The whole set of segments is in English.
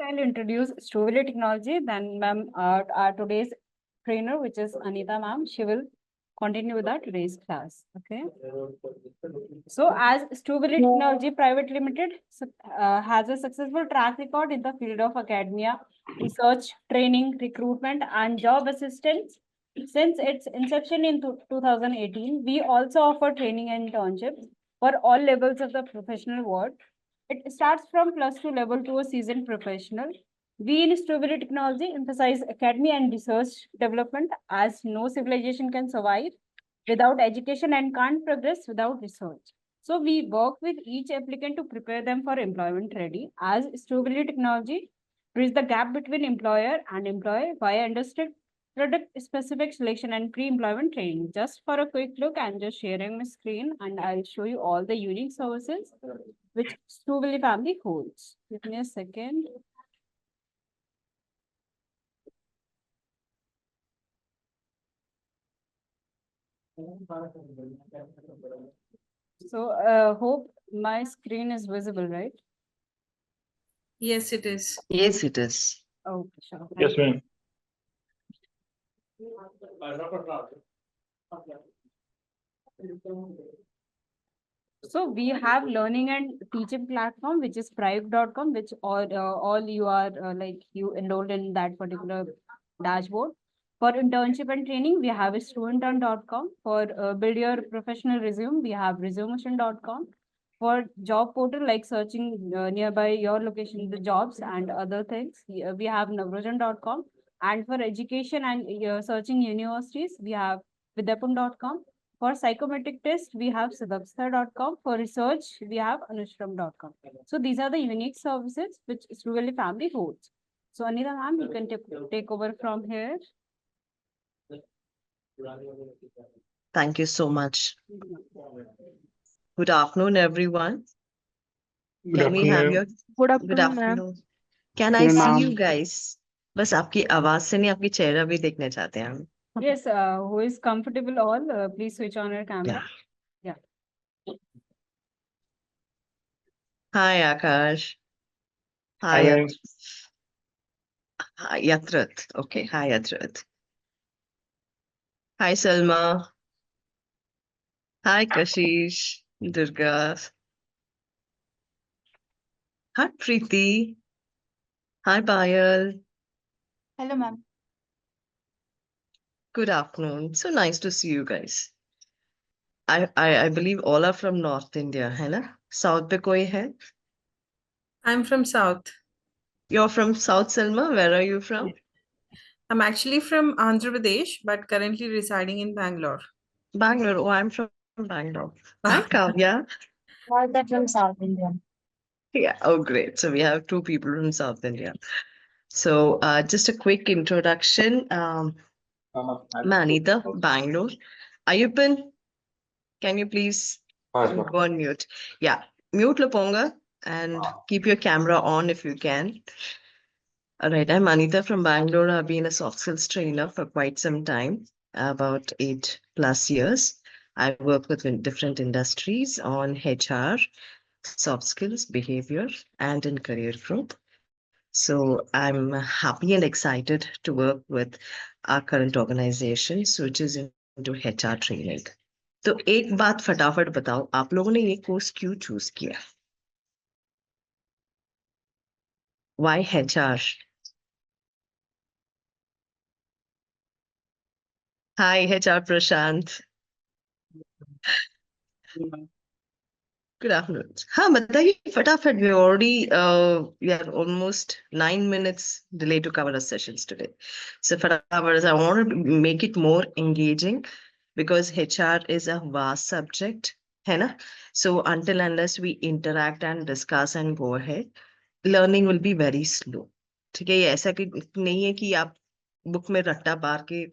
I'll introduce Strawberry Technology. Then, ma'am, our today's trainer, which is Anita, ma'am, she will continue with our today's class. Okay. So, as Strawberry Technology Private Limited has a successful track record in the field of academia, research, training, recruitment, and job assistance. Since its inception in 2018, we also offer training and internships for all levels of the professional world. It starts from +2 level to a seasoned professional. We in Strawberry Technology emphasize academy and research development, as no civilization can survive without education and can't progress without research. So we work with each applicant to prepare them for employment ready. As Strawberry Technology bridge the gap between employer and employee via understood product specific selection and pre-employment training. Just for a quick look, I'm just sharing my screen and I'll show you all the unique services which Strawberry family holds. Give me a second. So hope my screen is visible, right? Yes, it is. Yes, it is. Okay, sure. Yes, ma'am. So we have learning and teaching platform, which is Prayug.com, which all you are like you enrolled in that particular dashboard. For internship and training, we have studentturn.com. For build your professional resume, we have resumeation.com. For job portal, like searching nearby your location, the jobs and other things, we have navrojan.com. And for education and searching universities, we have vidyapun.com. For psychometric test, we have siddhartha.com. For research, we have anushram.com. So these are the unique services which Strawberry family holds. So Anita ma'am, you can take over from here. Thank you so much. Good afternoon, everyone. Can we have your good afternoon? Can I see you guys? बस आपकी आवाज से नहीं आपकी चेहरा भी देखना चाहते हैं हम. Yes, who is comfortable all, please switch on your camera. Yeah. Hi, Akash. Hi, ma'am. Hi, Yatrat. Okay, hi, Yatrat. Hi, Salma. Hi, Kashish, Durga. Hi, Preeti. Hi, Payal. Hello, ma'am. Good afternoon. So nice to see you guys. I believe all are from North India, है ना? South पे कोई है? I'm from South. You're from South, Salma. Where are you from? I'm actually from Andhra Pradesh, but currently residing in Bangalore. Bangalore. Oh, I'm from Bangalore. Hi, Kavya. All that from South India. Yeah. Oh, great. So we have two people from South India. So just a quick introduction. Manita, Bangalore. Ayupan, can you please go on mute? Yeah, mute Laponga and keep your camera on if you can. All right, I'm Anita from Bangalore. I've been a soft skills trainer for quite some time, about 8+ years. I work with different industries on HR, soft skills, behavior, and in career growth. So I'm happy and excited to work with our current organization, which is into HR training. तो एक बात फटाफट बताओ आप लोगों ने ये course क्यों चूज किया? Why HR? Hi, HR Prashant. Good afternoon. हाँ बताइए फटाफट. We already we are almost 9 minutes delayed to cover our sessions today. So फटाफट, I want to make it more engaging because HR is a vast subject, है ना? So until unless we interact and discuss and go ahead, learning will be very slow. ठीक है, ये ऐसा कि नहीं है कि आप बुक में रट्टा मार के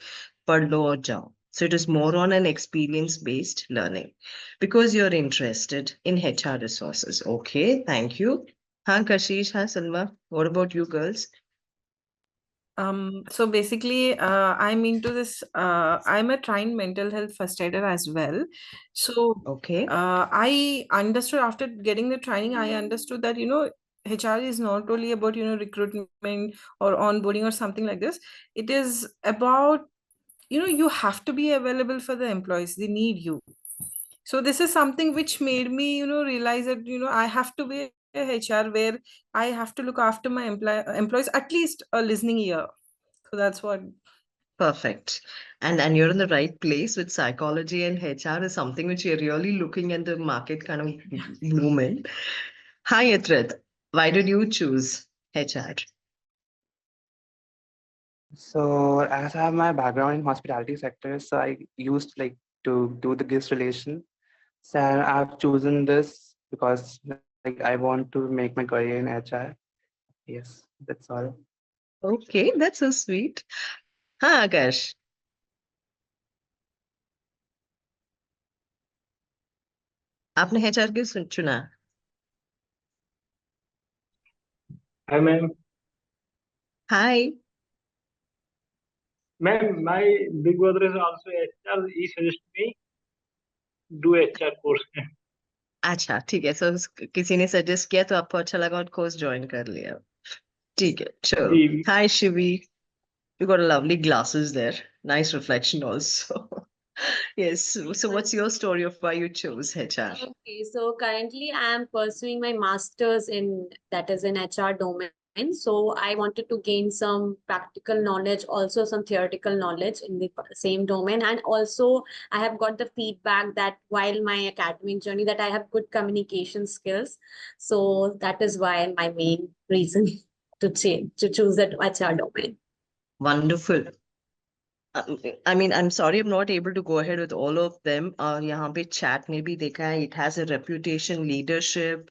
पढ़ लो और जाओ. So it is more on an experience-based learning because you're interested in HR resources. Okay, thank you. Hi, Kashish. Hi, Salma. What about you girls? So basically, I'm into this. I'm a trained mental health first aider as well. So Okay. I understood after getting the training, I understood that HR is not only about, recruitment or onboarding or something like this. It is about, you have to be available for the employees. They need you. So this is something which made me, realize that, I have to be a HR where I have to look after my employees, at least a listening ear. So that's what. Perfect. And you're in the right place with psychology, and HR is something which you're really looking at the market kind of movement. Hi, Atrit. Why did you choose HR? So as I have my background in hospitality sector, so I used like to do the guest relation. So I've chosen this because like I want to make my career in HR. Yes, that's all. Okay, that's so sweet. Huh, Akash? आपने HR क्यों चुना? Hi, ma'am. Hi. Ma'am, my big brother is also HR. He suggested me do HR course. अच्छा ठीक है, so किसी ने suggest किया तो आपको अच्छा लगा और कोर्स ज्वाइन कर लिया. ठीक है, चलो. जी. Hi, Shivi. You got lovely glasses there. Nice reflection also. Yes. So what's your story of why you chose HR? Okay, so currently I am pursuing my master's in that is in HR domain. So I wanted to gain some practical knowledge, also some theoretical knowledge in the same domain. And also I have got the feedback that while my academic journey that I have good communication skills. So that is why my main reason to choose that HR domain. Wonderful. I mean, I'm sorry I'm not able to go ahead with all of them. यहाँ पे chat में भी देखा है, it has a reputation, leadership,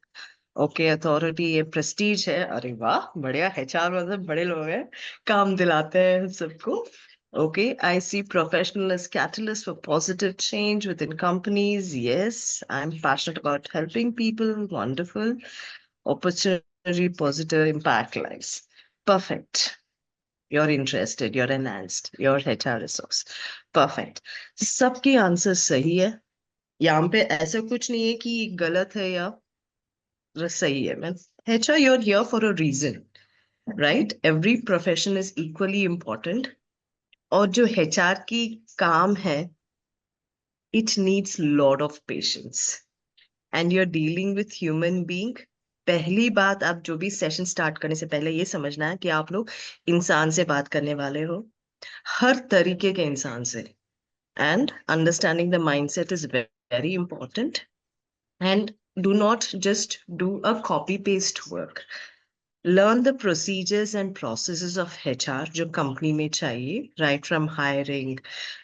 okay, authority, ये prestige है. अरे वाह, बढ़िया. HR मतलब बड़े लोग हैं, काम दिलाते हैं सबको. Okay, I see professional as catalyst for positive change within companies. Yes, I'm passionate about helping people. Wonderful. Opportunity, positive impact lives. Perfect. You're interested, you're enhanced, you're HR resource. Perfect. सबके answer सही है. यहाँ पे ऐसा कुछ नहीं है कि गलत है या सही है. HR, you're here for a reason, right? Every profession is equally important. और जो HR की काम है, it needs lot of patience. And you're dealing with human being. पहली बात, आप जो भी सेशन स्टार्ट करने से पहले ये समझना है कि आप लोग इंसान से बात करने वाले हो, हर तरीके के इंसान से. And understanding the mindset is very important. And do not just do a copy paste work. Learn the procedures and processes of HR जो company में चाहिए, right from hiring.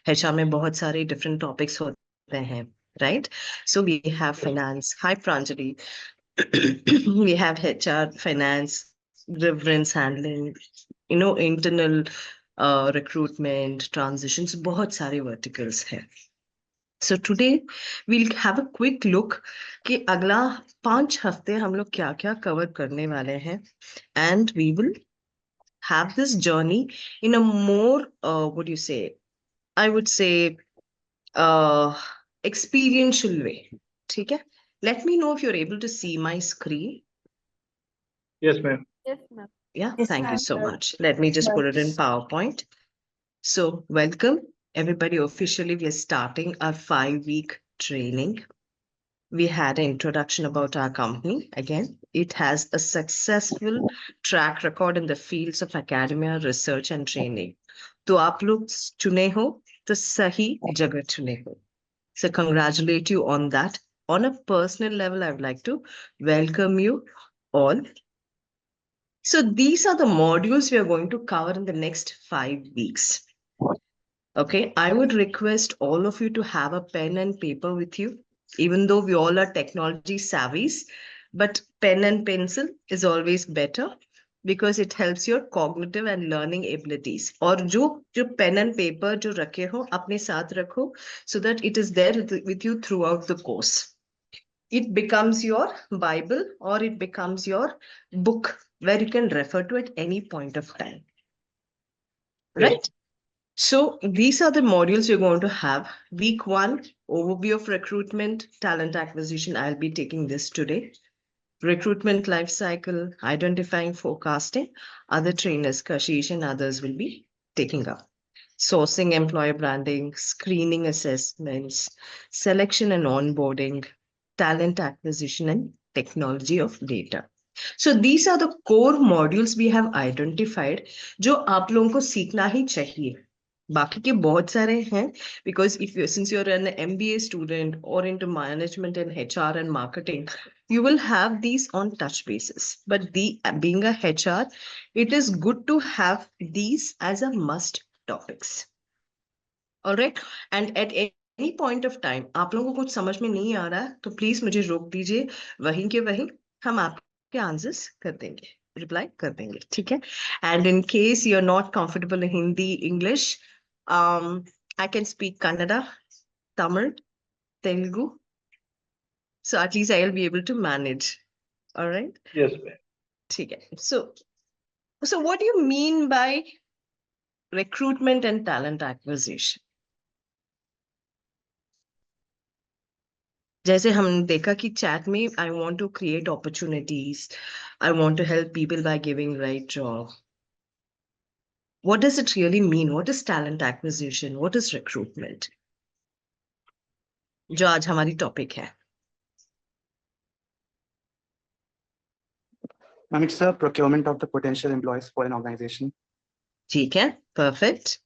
HR में बहुत सारे different topics होते हैं, right? So we have finance. Hi, Pranjali. We have HR, finance, reference handling, internal recruitment, transitions, बहुत सारे verticals हैं. So today we'll have a quick look कि अगला 5 हफ्ते हम लोग क्या क्या cover करने वाले हैं, and we will have this journey in a more what do you say? I would say experiential way. ठीक है? Let me know if you're able to see my screen. Yes, ma'am. Yes, ma'am. Yeah, Yes, thank you ma'am. so much. Let me just put it in PowerPoint. So welcome everybody. Officially, we are starting our 5-week training. We had an introduction about our company. Again, it has a successful track record in the fields of academia, research and training. तो आप लोग चुने हो तो सही जगह चुने हो. So congratulate you on that. On a personal level, I would like to welcome you all. So these are the modules we are going to cover in the next 5 weeks. Okay, I would request all of you to have a pen and paper with you, even though we all are technology savvies, but pen and pencil is always better because it helps your cognitive and learning abilities. और जो pen and paper जो रखे हो अपने साथ रखो so that it is there with you throughout the course. It becomes your Bible or it becomes your book where you can refer to at any point of time. Yes. Right? So these are the modules you're going to have. Week 1, overview of recruitment, talent acquisition. I'll be taking this today. recruitment life cycle, identifying, forecasting. Other trainers, Kashish and others will be taking up. Sourcing, employer branding, screening assessments, selection and onboarding, talent acquisition, and technology of data. So these are the core modules we have identified जो आप लोगों को सीखना ही चाहिए. बाकी के बहुत सारे हैं because if you since you're an MBA student or into management and HR and marketing, you will have these on touch basis. But being a HR, it is good to have these as a must topics. All right. And at any point of time, आप लोगों को कुछ समझ में नहीं आ रहा है तो प्लीज मुझे रोक दीजिए. वहीं के वहीं हम आपके आंसर्स कर देंगे, रिप्लाई कर देंगे. ठीक है. And in case you're not comfortable in Hindi, English, I can speak Kannada, Tamil, Telugu. So at least I'll be able to manage. All right. Yes, ma'am. ठीक है. So what do you mean by recruitment and talent acquisition? जैसे हम देखा कि chat में I want to create opportunities, I want to help people by giving right job. What does it really mean? What is talent acquisition? What is recruitment? जो आज हमारी topic है. Ma'am, it's a procurement of the potential employees for an organization. ठीक है, perfect.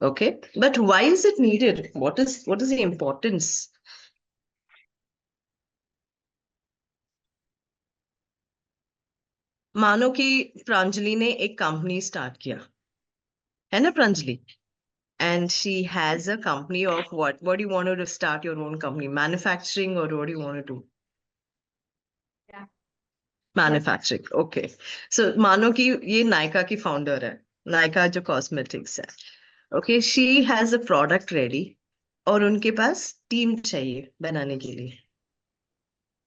Okay, but why is it needed? What is the importance? मानो कि प्रांजलि ने एक कंपनी स्टार्ट किया है ना Pranjali, and she has a company of what do you want to start your own company? Manufacturing, or what do you want to do? Yeah. Manufacturing. Okay. So मानो कि ये नायका की फाउंडर है, नायका जो कॉस्मेटिक्स है. Okay, she has a product ready और उनके पास team चाहिए बनाने के लिए.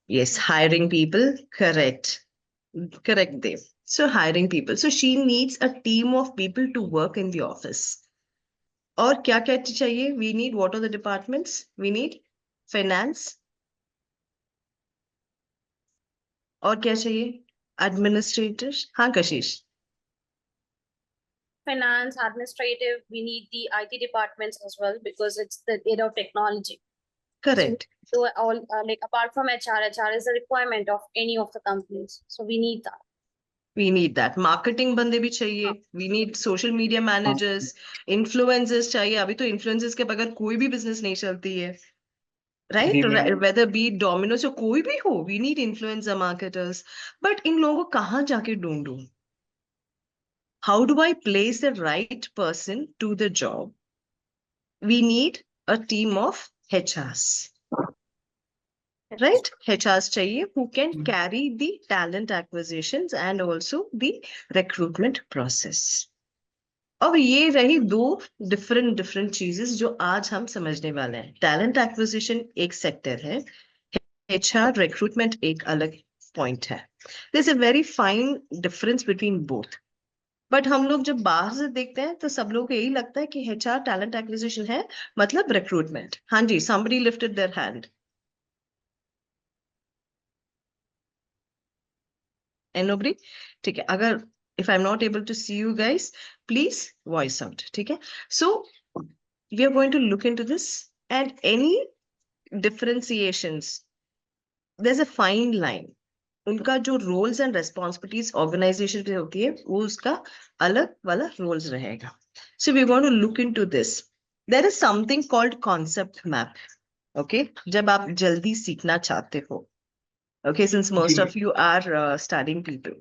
Yes, hiring people. Correct. Correct, Dev. So hiring people. So she needs a team of people to work in the office. और क्या क्या चाहिए? We need, what are the departments? We need finance. और क्या चाहिए? Administrators. हाँ कशिश. Finance, administrative, we need the IT departments as well because it's the era of technology. Correct. So all like apart from HR is a requirement of any of the companies. So we need that. We need that. Marketing बंदे भी चाहिए. We need social media managers, influencers चाहिए. अभी तो influencers के बगैर कोई भी business नहीं चलती है. Right? जी ma'am. Whether be Domino's or कोई भी हो, we need influencer marketers. But इन लोगों को कहाँ जाके ढूंढूं? How do I place the right person to the job? We need a team of HRs. Right? HRs चाहिए who can carry the talent acquisitions and also the recruitment process. अब ये रही दो different चीजें जो आज हम समझने वाले हैं. Talent acquisition एक सेक्टर है, HR recruitment एक अलग point है. There's a very fine difference between both. But हम लोग जब बाहर से देखते हैं तो सब लोग को यही लगता है कि HR talent acquisition है मतलब recruitment. हाँ जी, somebody lifted their hand. And nobody? ठीक है. अगर if I'm not able to see you guys, please voice out. ठीक है. So we are going to look into this and any differentiations. There's a fine line. उनका जो roles and responsibilities organization पे होती है वो उसका अलग वाला roles रहेगा. So we're going to look into this. There is something called concept map. Okay, जब आप जल्दी सीखना चाहते हो. Okay, since most of you are studying people.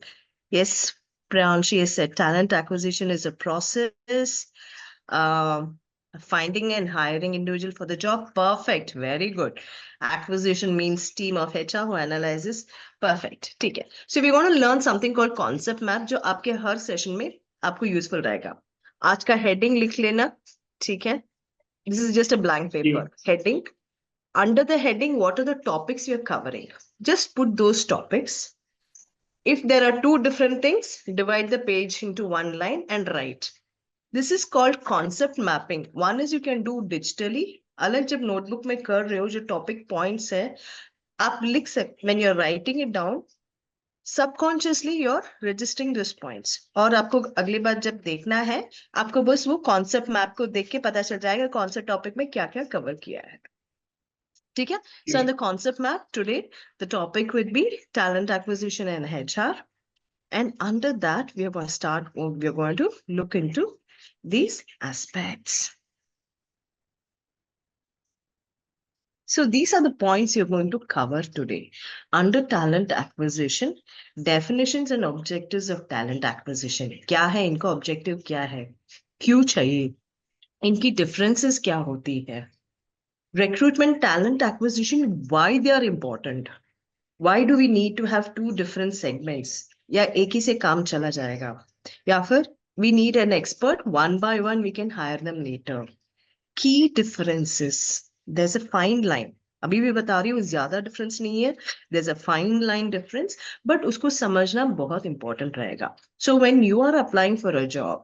Yes, Priyanshi has said talent acquisition is a process. Finding and hiring individual for the job. Perfect. Very good. Acquisition means team of HR who analyzes. Perfect. ठीक है. So we want to learn something called concept map जो आपके हर session में आपको useful रहेगा. आज का heading लिख लेना. ठीक है. This is just a blank paper. Heading. Under the heading, what are the topics you're covering? Just put those topics. If there are two different things, divide the page into one line and write. This is called concept mapping. One is you can do digitally. अलग जब notebook में कर रहे हो जो topic points है, आप लिख सकते. When you're writing it down, subconsciously you're registering those points. और आपको अगली बार जब देखना है, आपको बस वो कॉन्सेप्ट मैप को देख के पता चल जाएगा कौन सा टॉपिक में क्या क्या कवर किया है. ठीक है? So in the concept map today, the topic would be talent acquisition and HR. And under that, we are going to look into these aspects. So these are the points you're going to cover today. Under talent acquisition, definitions and objectives of talent acquisition. क्या है इनका objective क्या है? क्यों चाहिए? इनकी differences क्या होती है? Recruitment, talent acquisition, why they are important? Why do we need to have two different segments? या एक ही से काम चला जाएगा? या फिर we need an expert, one by one we can hire them later. Key differences. There's a fine line. अभी भी बता रही हूँ ज्यादा difference नहीं है. There's a fine line difference, but उसको समझना बहुत important रहेगा. So when you are applying for a job,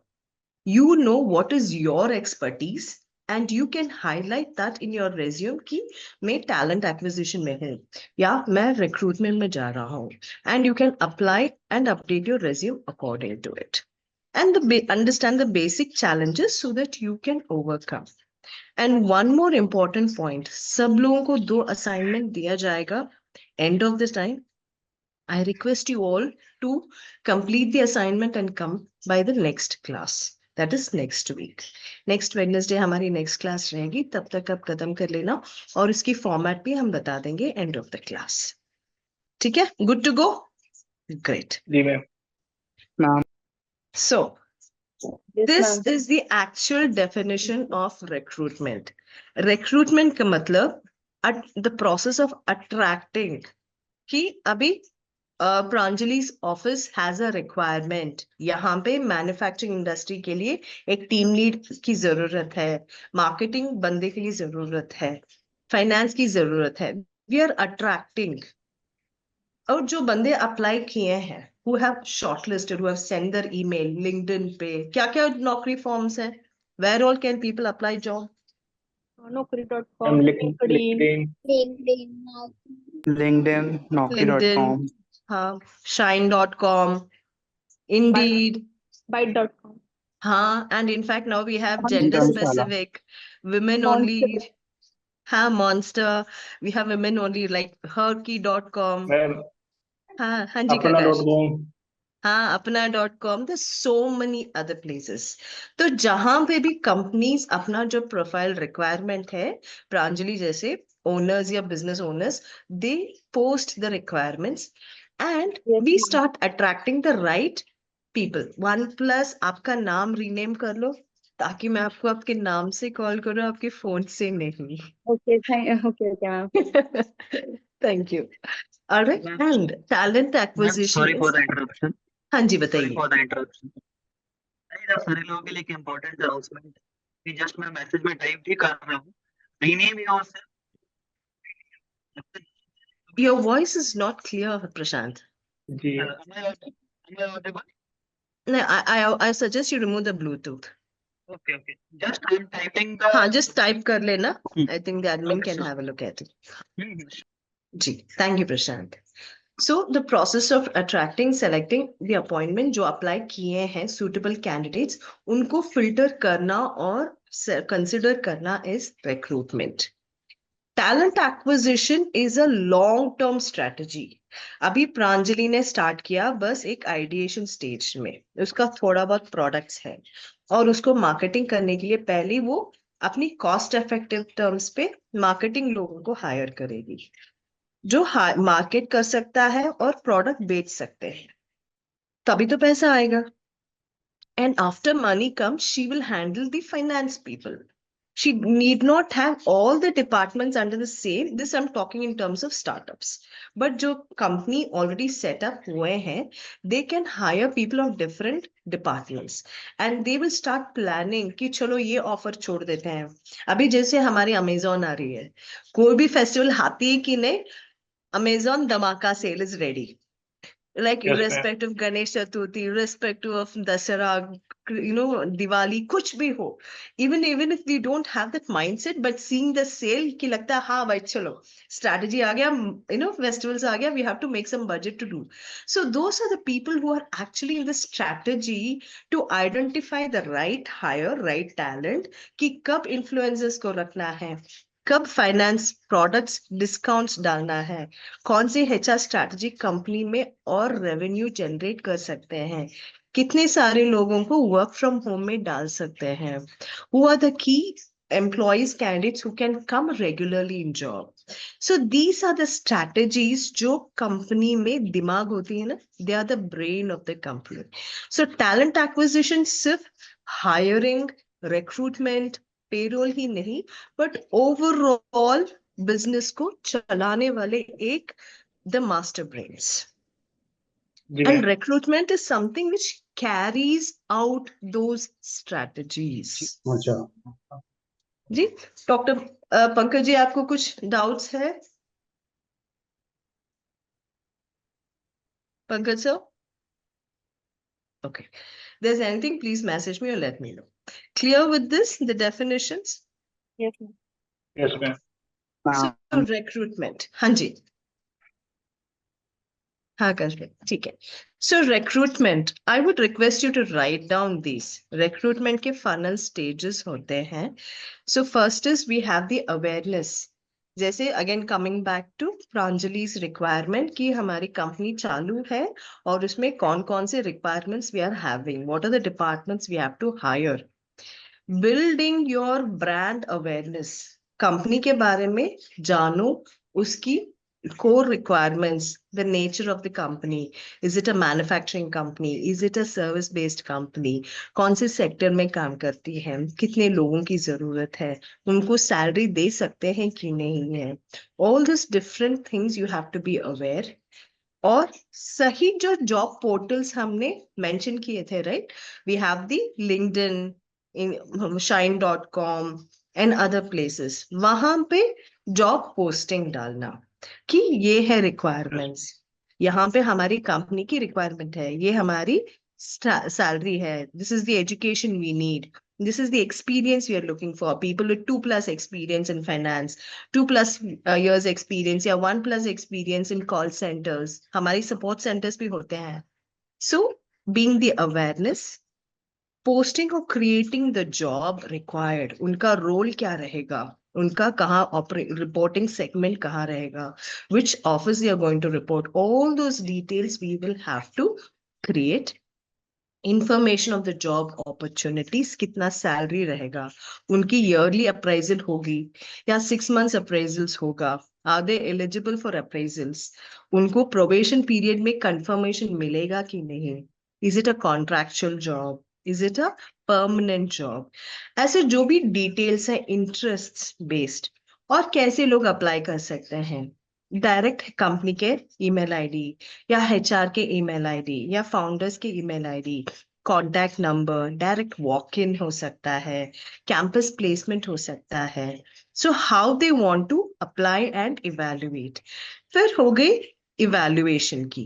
you know what is your expertise and you can highlight that in your resume कि मैं talent acquisition में हूँ या मैं recruitment में जा रहा हूँ, and you can apply and update your resume according to it. And understand the basic challenges so that you can overcome. And one more important point, सब लोगों को 2 assignment दिया जाएगा end of this time. I request you all to complete the assignment and come by the next class. That is next week. Next Wednesday हमारी next class रहेगी, तब तक आप खत्म कर लेना और इसकी format भी हम बता देंगे end of the class. ठीक है? Good to go? Great. जी ma'am. Ma'am. So, this is the actual definition of recruitment. Recruitment का मतलब the process of attracting. कि अभी Pranjali's office has a requirement. यहाँ पे मैन्युफैक्चरिंग इंडस्ट्री के लिए एक टीम लीड की जरूरत है, मार्केटिंग बंदे के लिए जरूरत है, फाइनेंस की जरूरत है. We are attracting. और जो बंदे अप्लाई किए हैं, who have shortlisted, who have sent their email, LinkedIn पे, क्या क्या नौकरी फॉर्म्स हैं? Where all can people apply job? Ma'am LinkedIn. LinkedIn, Naukri.com. हाँ, shine.com, Indeed. Byte.com. हाँ, and in fact now we have Monster. gender Jobs specific, women only. हाँ, Monster. We have women only like herky.com. Ma'am हाँ, हाँ जी अपना प्रकाश. .com. हाँ, अपना.com. There's so many other places. तो जहां पे भी companies अपना जो profile requirement है, प्रांजलि जैसे owners या business owners, they post the requirements and we start attracting the right people. 1+ आपका नाम rename कर लो ताकि मैं आपको आपके नाम से कॉल करूँ, आपके फोन से नहीं. Okay, okay, ma'am. Thank you. All right. And talent acquisition. Sorry for the interruption. हाँ जी Sorry बताइए. for the interruption. नहीं जब सारे लोगों के लिए एक इम्पोर्टेंट अनाउंसमेंट कि जस्ट मैं मैसेज में टाइप भी कर रहा हूँ. Rename yourself. Your voice is not clear, Prashant. जी. Am I audible? No, I suggest you remove the Bluetooth. Okay. Just I'm typing the. हाँ, just type कर लेना. I think the admin Okay, can sure. have a look at it. Hmm. Ji, thank you, Prashant. So the process of attracting, selecting the appointment जो apply किए हैं suitable candidates, उनको filter करना और consider करना is recruitment. Talent acquisition is a long-term strategy. अभी प्रांजलि ने start किया बस एक ideation stage में. उसका थोड़ा बहुत products है और उसको marketing करने के लिए पहले वो अपनी cost effective terms पे marketing लोगों को hire करेगी जो मार्केट कर सकता है और प्रोडक्ट बेच सकते हैं, तभी तो पैसा आएगा. And after money comes, she will handle the finance people. She need not have all the departments under the same. This I'm talking in terms of startups. But जो company already set up हुए हैं, they can hire people of different departments. And they will start planning कि चलो ये offer छोड़ देते हैं. अभी जैसे हमारी Amazon आ रही है, कोई भी फेस्टिवल आती है कि नहीं, Amazon Dhamaka sale is ready. like Yes, ma'am. irrespective of Ganesh Chaturthi, irrespective of Dasara, Diwali, kuch bhi ho. Even if we don't have that mindset, but seeing the sale, ki lagta hai, हाँ भाई चलो, strategy आ गया, festivals आ गया, we have to make some budget to do. So those are the people who are actually in the strategy to identify the right hire, right talent, कि कब influencers को रखना है, कब फाइनेंस प्रोडक्ट्स डिस्काउंट्स डालना है, कौन सी HR स्ट्रैटेजी कंपनी में और रेवेन्यू जनरेट कर सकते हैं, कितने सारे लोगों को वर्क फ्रॉम होम में डाल सकते हैं, who are the key employees candidates who can come regularly in job. So these are the strategies जो कंपनी में दिमाग होती है ना, they are the brain of the company. So talent acquisition सिर्फ hiring, recruitment, payroll ही नहीं, but overall business को चलाने वाले एक the master brains. जी And ma'am. recruitment is something which carries out those strategies. अच्छा। जी डॉक्टर पंकज जी, आपको कुछ डाउट्स है? Pankaj sir? Okay. There's anything, please message me or let me know. Clear with this, the definitions? Yes, ma'am. Yes, ma'am। So ma'am. recruitment. हाँ जी। हाँ कर ले, ठीक है। So recruitment, I would request you to write down these. Recruitment के funnel stages होते हैं. So first is we have the awareness. जैसे again coming back to Pranjali's requirement कि हमारी company चालू है और उसमें कौन-कौन से requirements we are having. What are the departments we have to hire? Building your brand awareness. Company के बारे में जानो, उसकी core requirements, the nature of the company. Is it a manufacturing company? Is it a service based company? कौन से sector में काम करती है? कितने लोगों की जरूरत है? उनको salary दे सकते हैं कि नहीं है? All these different things you have to be aware. और सही जो जॉब पोर्टल्स हमने मेंशन किए थे, right? We have the LinkedIn, shine.com and other places. वहां पे जॉब पोस्टिंग डालना कि ये है रिक्वायरमेंट्स, यहाँ पे हमारी कंपनी की रिक्वायरमेंट है, ये हमारी सैलरी है, this is the education we need, this is the experience we are looking for. People with 2+ experience in finance, 2+ years experience या 1+ experience in call centers. हमारी support centers भी होते हैं. So being the awareness, posting or creating the job required. उनका role क्या रहेगा, उनका कहाँ reporting segment कहाँ रहेगा, which office they are going to report. All those details we will have to create. Information of the job opportunities, कितना salary रहेगा, उनकी yearly appraisal होगी या 6 months appraisals होगा, are they eligible for appraisals, उनको probation period में confirmation मिलेगा कि नहीं, is it a contractual job, is it a permanent job, ऐसे जो भी details हैं interests based. और कैसे लोग apply कर सकते हैं, डायरेक्ट कंपनी के ईमेल आईडी या HR के ईमेल आईडी या फाउंडर्स के email ID, contact number, direct walk in हो सकता है, कैंपस प्लेसमेंट हो सकता है. So how they want to apply and evaluate. फिर हो गई इवैल्यूएशन की.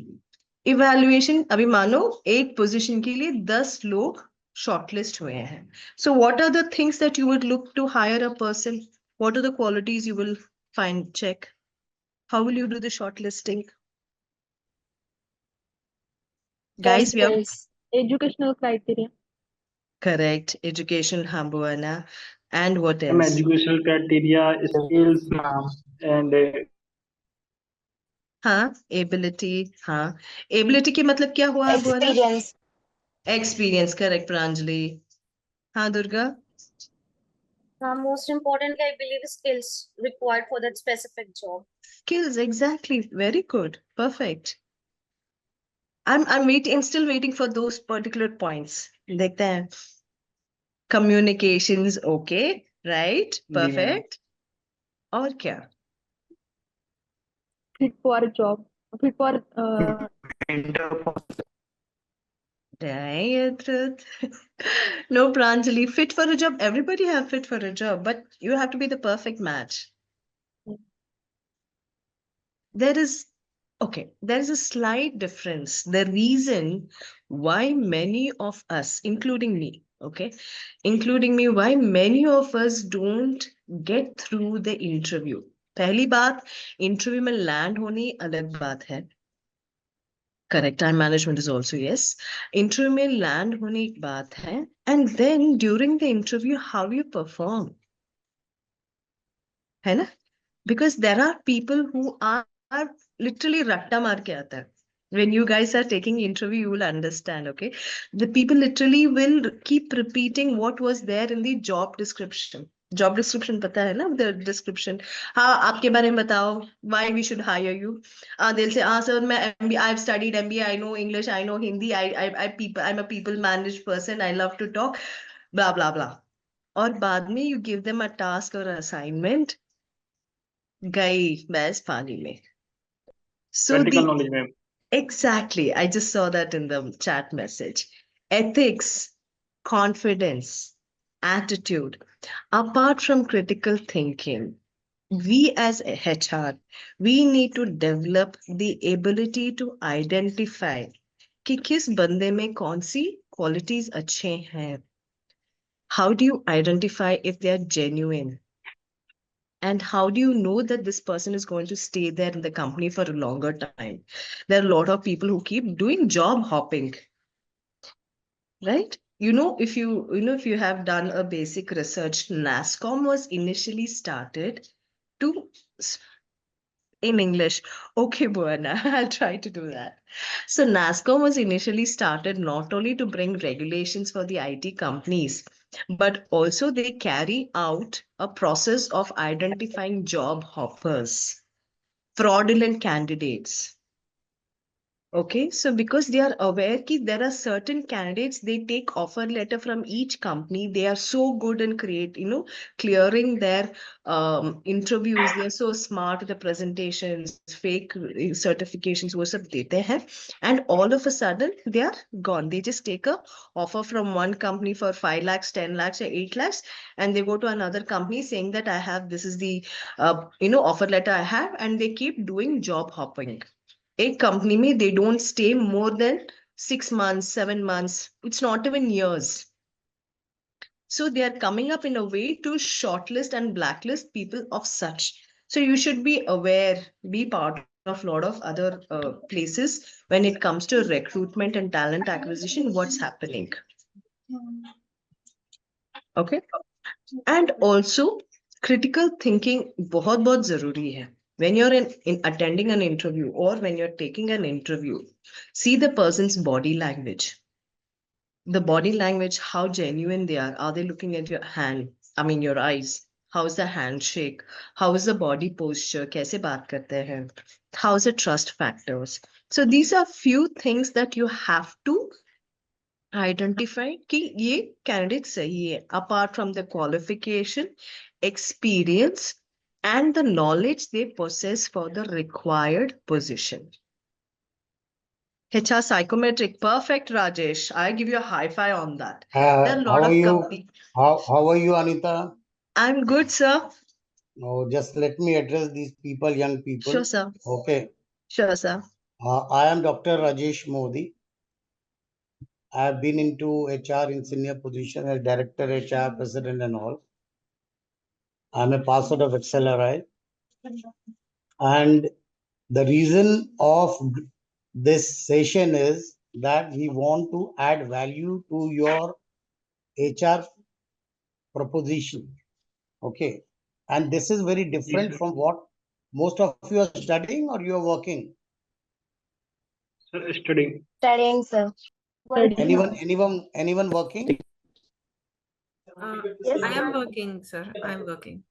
इवैल्यूएशन, अभी मानो एक पोजीशन के लिए 10 लोग शॉर्टलिस्ट हुए हैं. So what are the things that you would look to hire a person, what are the qualities you will find, check. How will you do the shortlisting? Guys, we have Educational criteria. correct education, Hambuana, and what Some else? educational criteria, skills, ma'am. and हाँ, ability. हाँ, ability के मतलब क्या हुआ Bhaona? Experience. Experience, correct, Pranjali. हाँ, Durga. Most importantly, I believe skills required for that specific job. Skills, exactly. Very good. Perfect. I'm waiting. I'm still waiting for those particular points. देखते हैं. Communications, okay, right? जी, ma'am. Perfect. और क्या? Fit for a job. Fit for Truth. No, Pranjali, fit for a job. Everybody have fit for a job, but you have to be the perfect match. There is Okay, there is a slight difference. The reason why many of us, including me, okay, including me, why many of us don't get through the interview. पहली बात, interview में land होनी अलग बात है. Correct, time management is also yes. Interview में land होनी एक बात है. And then during the interview, how you perform. है ना? Because there are people who are literally ratta maar ke aata hai. When you guys are taking interview, you will understand, okay? The people literally will keep repeating what was there in the job description. Job description pata hai na, the description. हाँ, आपके बारे में बताओ, why we should hire you. They'll say, sir, I've studied MBA, I know English, I know Hindi, I'm a people managed person, I love to talk, blah, blah, blah. और बाद में you give them a task or assignment, गई भैंस पानी में. So Practical the knowledge, ma'am. exactly, I just saw that in the chat message. Ethics, confidence, attitude. Apart from critical thinking, we as a HR, we need to develop the ability to identify कि किस बंदे में कौन सी qualities अच्छे हैं. How do you identify if they are genuine? And how do you know that this person is going to stay there in the company for a longer time? There are a lot of people who keep doing job hopping, right? If you have done a basic research, NASCOM was initially started to in English. Okay, Buana, I'll try to do that. So NASCOM was initially started not only to bring regulations for the IT companies, but also they carry out a process of identifying job hoppers, fraudulent candidates. Okay, so because they are aware that there are certain candidates, they take offer letter from each company. They are so good in clearing their interviews. They are so smart with the presentations, fake certifications, वो सब देते हैं. And all of a sudden, they are gone. They just take a offer from one company for 5 lakhs, 10 lakhs, or 8 lakhs, and they go to another company saying that this is the offer letter I have, and they keep doing job hopping. A company में they don't stay more than 6 months, 7 months. It's not even years. So they are coming up in a way to shortlist and blacklist people of such. So you should be aware, be part of a lot of other places when it comes to recruitment and talent acquisition, what's happening. Okay. And also critical thinking बहुत बहुत जरूरी है. When you're in attending an interview or when you're taking an interview, see the person's body language. The body language, how genuine they are. Are they looking at your hand? I mean, your eyes. How is the handshake? How is the body posture? कैसे बात करते हैं? How is the trust factors? So these are few things that you have to identify कि ये candidate सही है. Apart from the qualification, experience, and the knowledge they possess for the required position. HR psychometric, perfect, Rajesh. I give you a high five on that. There are a lot How are of you? company. How are you, Anita? I'm good, sir. No, just let me address these people, young people. Sure, sir. Okay. Sure, sir. I am Dr. Rajesh Modi. I have been into HR in senior position as Director HR, President and all. I'm a passer of XLRI. And the reason of this session is that we want to add value to your HR proposition. Okay. And this is very different from what most of you are studying or you are working. Sir, studying. Studying, sir. Anyone working? Yes, I am working, sir. I'm working.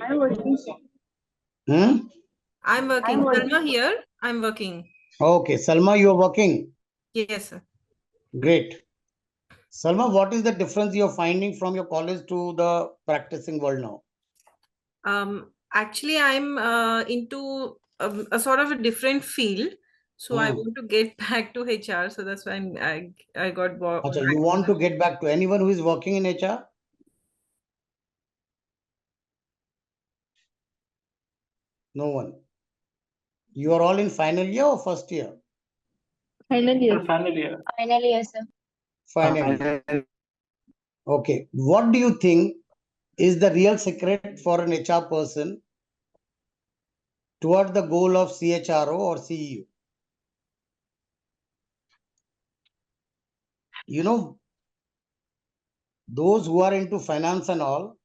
I'm working. Hmm? I'm working. I'm working. Salma here. I'm working. Okay, Salma, you are working. Yes, sir. Great. Salma, what is the difference you're finding from your college to the practicing world now? Actually, I'm into a sort of a different field. So I want to get back to HR. So that's why I got back. Achha, you want to get back to anyone who is working in HR? No one. You are all in final year or first year? Final year. Final year. Final year, sir. Final year. Okay. What do you think is the real secret for an HR person toward the goal of CHRO or CEU? You know, those who are into finance and all,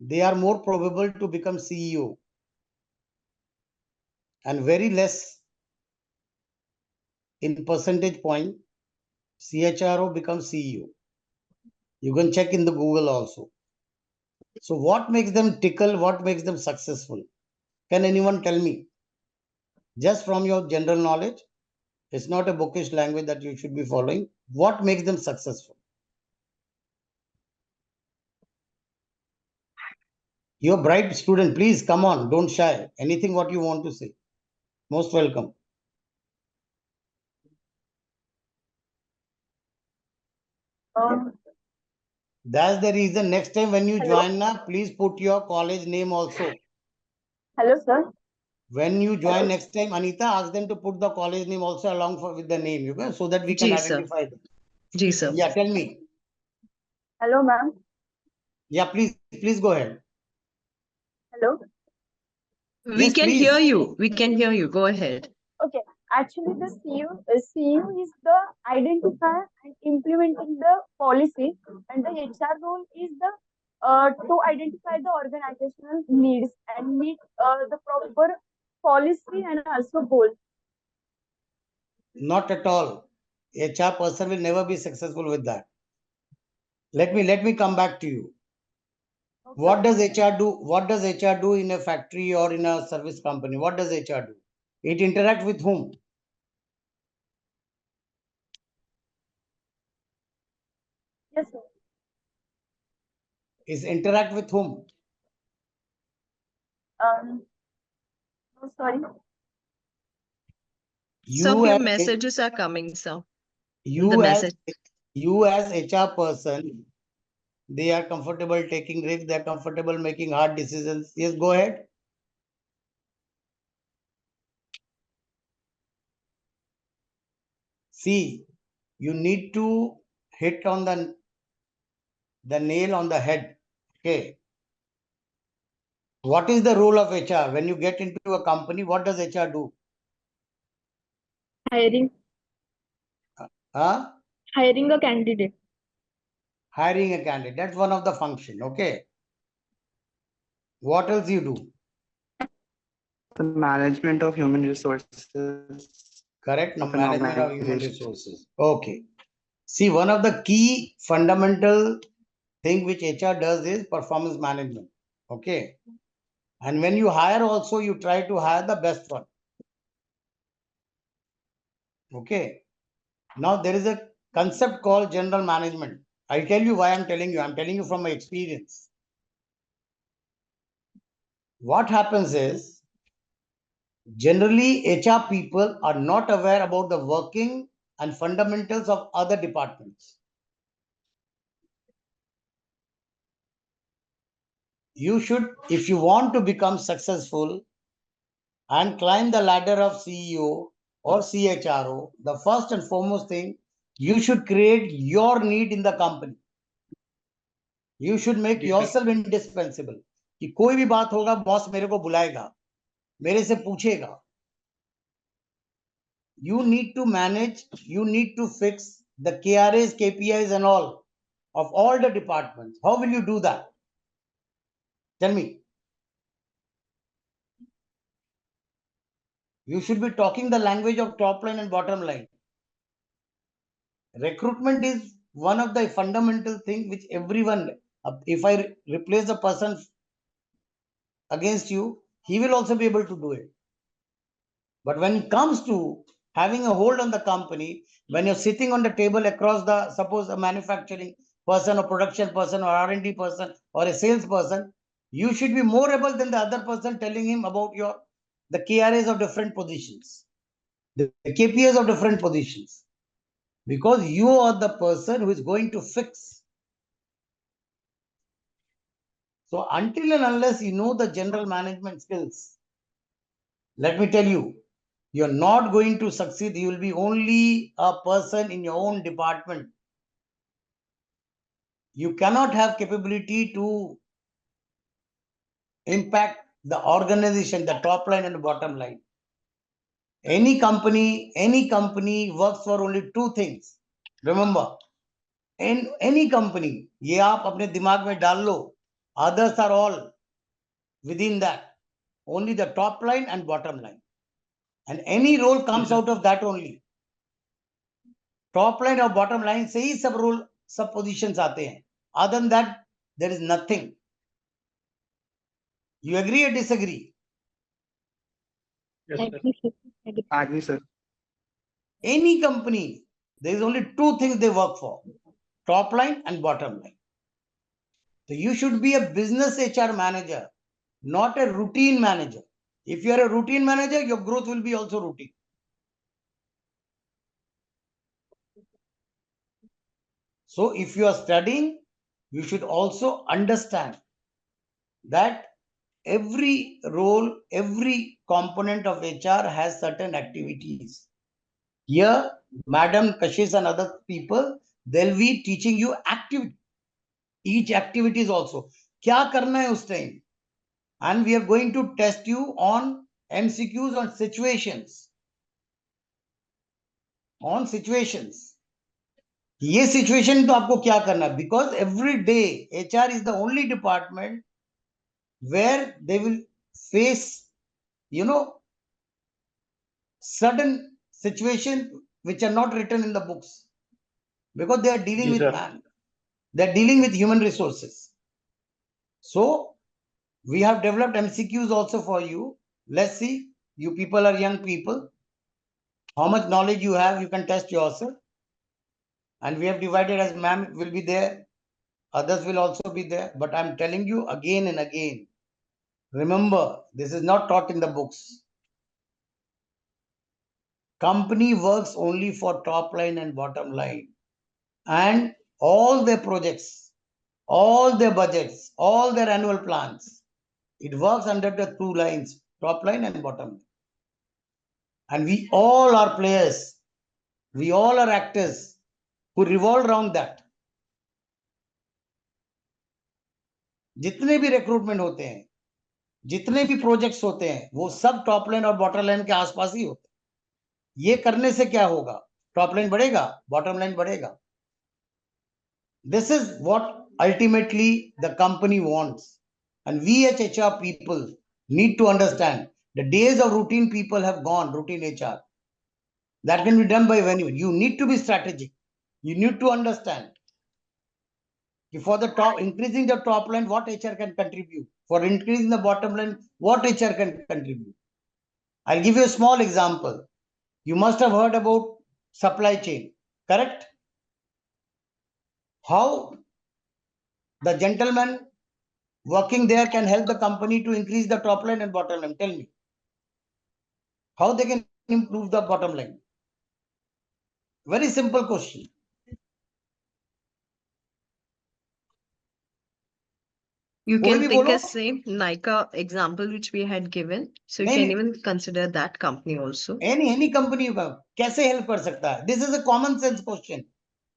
they are more probable to become CEO and very less in percentage point, CHRO becomes CEO. You can check in the Google also. So what makes them tickle? What makes them successful? Can anyone tell me? Just from your general knowledge, it's not a bookish language that you should be following. What makes them successful? You're a bright student. Please come on. Don't shy. Anything what you want to say. Most welcome. That's the reason. Next time when you Hello? join now, please put your college name also. Hello, sir. When you join Hello? next time, Anita, ask them to put the college name also along with the name, you know, so that we can Ji, sir. identify them. Ji, sir. Yeah, tell me. Hello, ma'am. Yeah, please go ahead. Hello. We Yes, can please. hear you. We can hear you. Go ahead. Okay. Actually, the CU is the identifier and implementing the policy, and the HR role is the to identify the organizational needs and meet the proper policy and also goals. Not at all. HR person will never be successful with that. Let me come back to you. Okay. What does HR do? What does HR do in a factory or in a service company? What does HR do? It interacts with whom? Yes, sir. Is interact with whom? No, sorry. Some You few as messages are coming, sir. The you as message. you as HR person, they are comfortable taking risks, they are comfortable making hard decisions. Yes, go ahead. See, you need to hit on the nail on the head. Okay. What is the role of HR? When you get into a company, what does HR do? Hiring Huh? a candidate. Hiring a candidate. That's one of the function. Okay. What else you do? The management of human resources Correct. No, of an management of human organization. resources. Okay. See, one of the key fundamental thing which HR does is performance management. Okay. And when you hire also, you try to hire the best one. Okay. Now there is a concept called general management. I'll tell you why I'm telling you. I'm telling you from my experience. What happens is, generally HR people are not aware about the working and fundamentals of other departments. You should, if you want to become successful and climb the ladder of CEO or CHRO, the first and foremost thing, you should create your need in the company. You should make yourself indispensable. कि कोई भी बात होगा boss मेरे को बुलाएगा, मेरे से पूछेगा. You need to manage, you need to fix the KRAs, KPIs and all of all the departments. How will you do that? Tell me. You should be talking the language of top line and bottom line. Recruitment is one of the fundamental thing which everyone, if I replace the person against you, he will also be able to do it. But when it comes to having a hold on the company, when you're sitting on the table across the, suppose a manufacturing person or production person or R&D person or a sales person, you should be more able than the other person telling him about the KRAs of different positions, the KPIs of different positions, because you are the person who is going to fix. So until and unless you know the general management skills, Let me tell you, you're not going to succeed. You will be only a person in your own department. You cannot have capability to impact the organization, the top line and the bottom line. Any company works for only two things. Remember, in any company, ये आप अपने दिमाग में डाल लो. Others are all within that. Only the top line and bottom line. And any role comes out of that only. Top line or bottom line से ही सब role, सब positions आते हैं. Other than that, there is nothing. You agree or disagree? Yes, sir. Agree, sir. Any company, there is only two things they work for: top line and bottom line. So you should be a business HR manager, not a routine manager. If you are a routine manager, your growth will be also routine. So if you are studying, you should also understand that every role, every component of HR has certain activities. Here, Madam Kashish and other people, they'll be teaching you activity. Each activity is also. Kya karna hai us time? And we are going to test you on MCQs on situations. On situations. ये situation तो आपको क्या करना है? Because every day HR is the only department where they will face, certain situations which are not written in the books, because they are dealing Yes, with sir. man. They are dealing with human resources. So we have developed MCQs also for you. Let's see. You people are young people. How much knowledge you have, you can test yourself. And we have divided, as ma'am will be there. Others will also be there. But I'm telling you again and again. Remember, this is not taught in the books. Company works only for top line and bottom line. And all their projects, all their budgets, all their annual plans, it works under the two lines, top line and bottom line. And we all are players. We all are actors who revolve around that. जितने भी recruitment होते हैं, जितने भी projects होते हैं, वो सब टॉप लाइन और बॉटम लाइन के आसपास ही होते हैं. ये करने से क्या होगा? टॉप लाइन बढ़ेगा, बॉटम लाइन बढ़ेगा. This is what ultimately the company wants. And we as HR people need to understand the days of routine people have gone, routine HR. That can be done by anyone. You need to be strategic. You need to understand. For the top, increasing the top line, what HR can contribute. For increasing the bottom line, what HR can contribute. I'll give you a small example. You must have heard about supply chain, correct? How the gentleman working there can help the company to increase the top line and bottom line. Tell me. How they can improve the bottom line? Very simple question. You कोई can भी take बोलो. a same Nika example which we had given. So you नहीं, can नहीं. even consider that company also. Any company you can. कैसे help कर सकता है? This is a common sense question.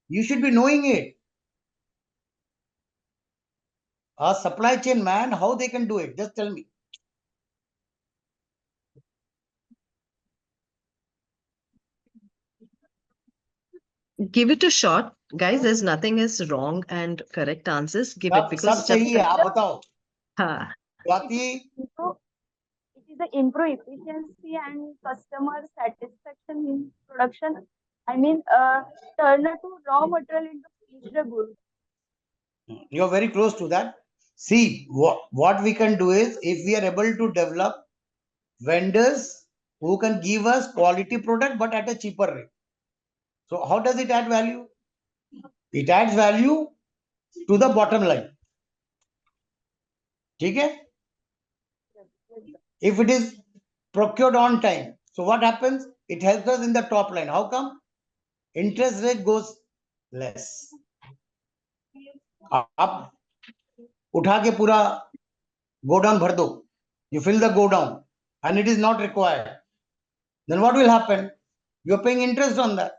You should be knowing it. A supply chain man, how they can do it? Just tell me. Give it a shot. Guys, there's nothing is wrong and correct answers. Give it सब because सही है. आप बताओ. हाँ. Swati, So it is the improve efficiency and customer satisfaction in production. I mean, turn to raw material into finished goods. you're very close to that. See, what we can do is, if we are able to develop vendors who can give us quality product but at a cheaper rate. So how does it add value? It adds value to the bottom line. Okay? If it is procured on time, so what happens? It helps us in the top line. How come? Interest rate goes less. आप उठा के पूरा godown भर दो. You fill the godown. and it is not required, then what will happen? You're paying interest on that.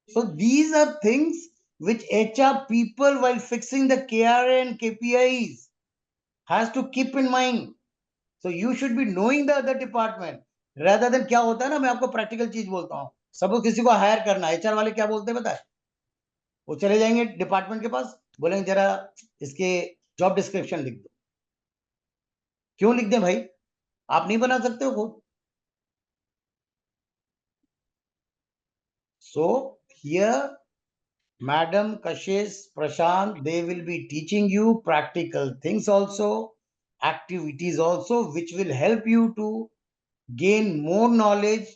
So these are things which HR people, while fixing the KRA and KPIs, has to keep in mind. So you should be knowing the other department rather than, क्या होता है ना, मैं आपको practical चीज बोलता हूँ, सबको किसी को हायर करना, एचआर वाले क्या बोलते हैं पता है? वो चले जाएंगे डिपार्टमेंट के पास, बोलेंगे जरा इसके जॉब डिस्क्रिप्शन लिख दो. क्यों लिख दें भाई? आप नहीं बना सकते हो खुद. So here, Madam Kashish, Prashant, they will be teaching you practical things also, activities also, which will help you to gain more knowledge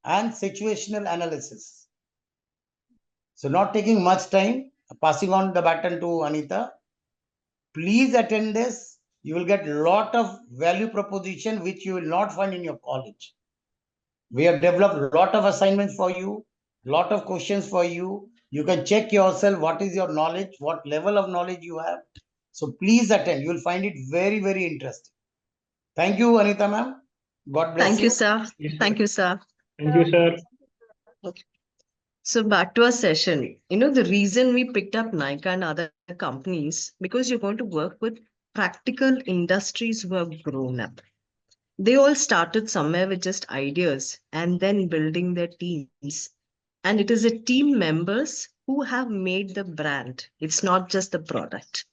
and situational analysis. So not taking much time, passing on the baton to Anita. Please attend this. You will get a lot of value proposition which you will not find in your college. We have developed a lot of assignments for you, lot of questions for you. You can check yourself what is your knowledge, what level of knowledge you have. So please attend. You will find it very, very interesting. Thank you, Anita ma'am. God bless Thank you, sir. Yes, sir. Thank you, sir. Thank you, sir. So back to our session. You know, the reason we picked up Nika and other companies, because you're going to work with practical industries who have grown up. They all started somewhere with just ideas and then building their teams. And it is the team members who have made the brand. It's not just the product.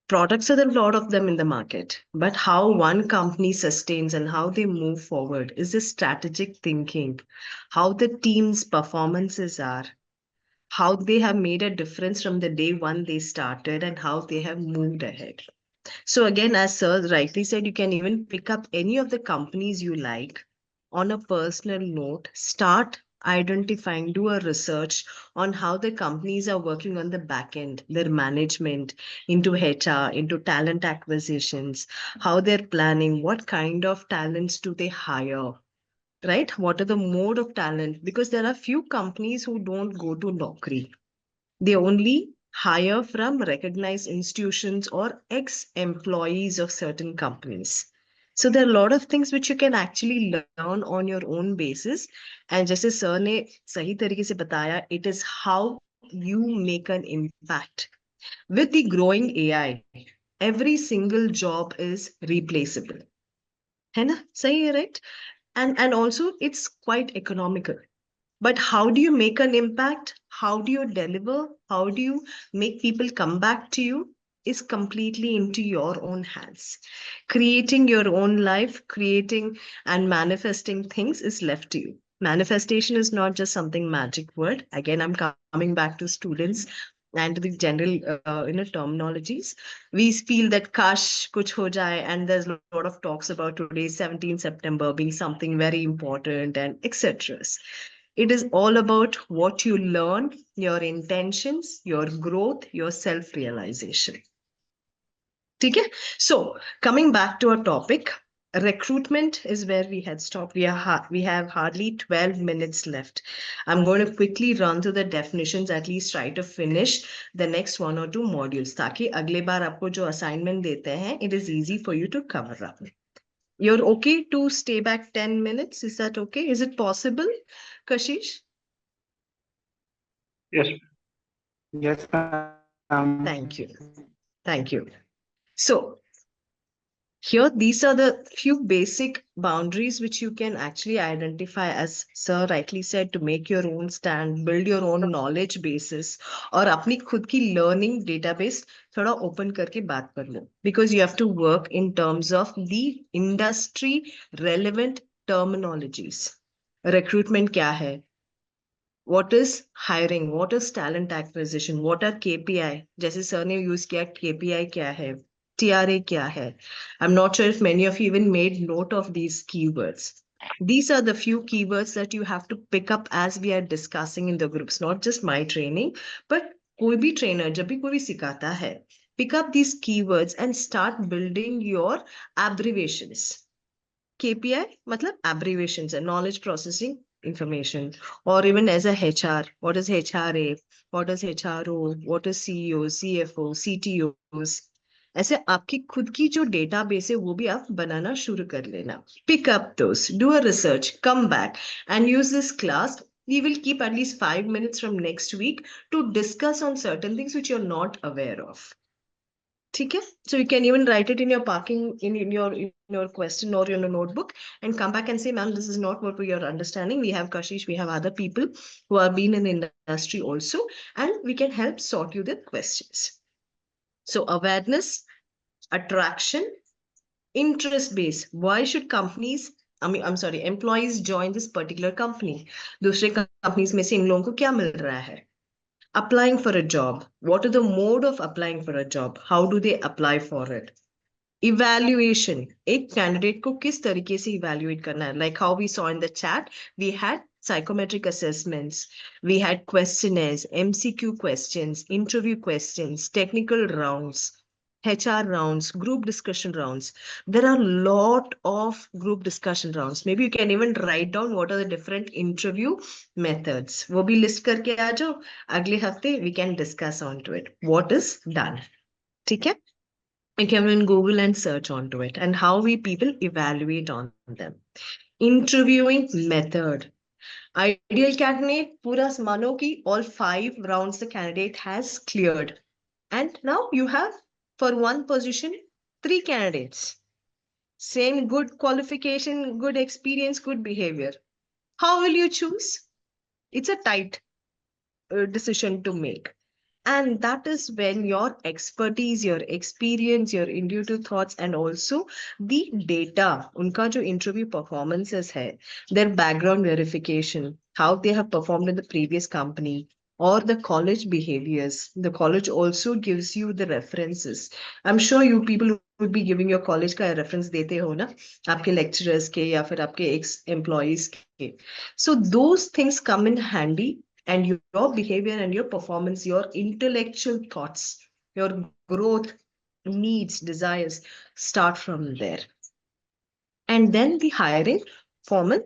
Products are a lot of them in the market, but how one company sustains and how they move forward is the strategic thinking, how the team's performances are, how they have made a difference from the day one they started and how they have moved ahead. So again, as sir rightly said, you can even pick up any of the companies you like on a personal note, start identifying, do a research on how the companies are working on the back end, their management, into HR, into talent acquisitions, how they're planning, what kind of talents do they hire, right? What are the mode of talent? Because there are few companies who don't go to Naukri. They only hire from recognized institutions or ex-employees of certain companies. So there are a lot of things which you can actually learn on your own basis. And just as sir ने सही तरीके से बताया, it is how you make an impact. With the growing AI, every single job is replaceable. है ना? सही है, right? And also it's quite economical. But how do you make an impact? How do you deliver? How do you make people come back to you? Is completely into your own hands. Creating your own life, creating and manifesting things is left to you. Manifestation is not just something magic word. Again, I'm coming back to students and to the general terminologies. We feel that kash kuch ho jaye, and there's a lot of talks about today's 17th September being something very important and etc. It is all about what you learn, your intentions, your growth, your self-realization. Okay? So coming back to our topic, recruitment is where we had stopped. We have hardly 12 minutes left. I'm going to quickly run through the definitions, at least try to finish the next 1 or 2 modules. ताकि अगले बार आपको जो assignment देते हैं, it is easy for you to cover up. You're okay to stay back 10 minutes? Is that okay? Is it possible, Kashish? Yes. Yes, ma'am. Thank you. Thank you. So here, these are the few basic boundaries which you can actually identify, as sir rightly said, to make your own stand, build your own knowledge basis, और अपनी खुद की learning database थोड़ा open करके बात कर लो. Because you have to work in terms of the industry relevant terminologies. Recruitment क्या है? What is hiring? What is talent acquisition? What are KPI? जैसे sir ने use किया, KPI क्या है? TRA क्या है? I'm not sure if many of you even made note of these keywords. These are the few keywords that you have to pick up as we are discussing in the groups, not just my training, but कोई भी trainer जब भी कोई भी सिखाता है, pick up these keywords and start building your abbreviations. KPI मतलब abbreviations and knowledge processing information, or even as a HR, what is HRA, what is HRO, what is CEO, CFO, CTOs, ऐसे आपकी खुद की जो database है वो भी आप बनाना शुरू कर लेना. Pick up those, do a research, come back and use this class. We will keep at least 5 minutes from next week to discuss on certain things which you're not aware of. ठीक है? So you can even write it in your in your question or in your notebook and come back and say, ma'am, this is not what we are understanding. We have Kashish, we have other people who have been in the industry also, and we can help sort you the questions. So awareness, attraction, interest base. Why should employees join this particular company? दूसरे companies में से इन लोगों को क्या मिल रहा है? Applying for a job. What are the mode of applying for a job? How do they apply for it? Evaluation. एक candidate को किस तरीके से evaluate करना है? Like how we saw in the chat, we had psychometric assessments, we had questionnaires, MCQ questions, interview questions, technical rounds, HR rounds, group discussion rounds. There are a lot of group discussion rounds. Maybe you can even write down what are the different interview methods. वो भी list करके आ जाओ. अगले हफ्ते we can discuss onto it. What is done? ठीक है? You can even Google and search onto it and how we people evaluate on them. Interviewing method. Ideal candidate, पूरा मानो कि all 5 rounds the candidate has cleared. And now you have for one position 3 candidates. Same good qualification, good experience, good behavior. How will you choose? It's a tight decision to make. And that is when your expertise, your experience, your intuitive thoughts, and also the data, unka jo interview performances hai, their background verification, how they have performed in the previous company, or the college behaviors. The college also gives you the references. I'm sure you people would be giving your college ka reference dete ho na, aapke lecturers ke ya fir aapke ex-employees ke. So those things come in handy. And your behavior and your performance, your intellectual thoughts, your growth, needs, desires start from there. And then the hiring, formal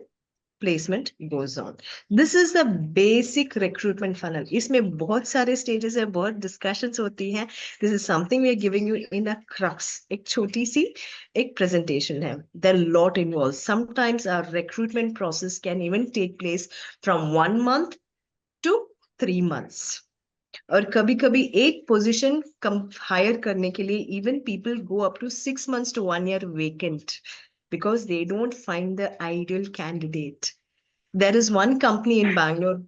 placement goes on. This is the basic recruitment funnel. इसमें बहुत सारे stages है, बहुत discussions होती हैं. This is something we are giving you in a crux. एक छोटी सी एक presentation है. There are a lot involved. Sometimes our recruitment process can even take place from 1 month to 3 months. और कभी कभी एक पोजीशन हायर करने के लिए even people go up to 6 months to 1 year vacant because they don't find the ideal candidate. There is one company in Bangalore,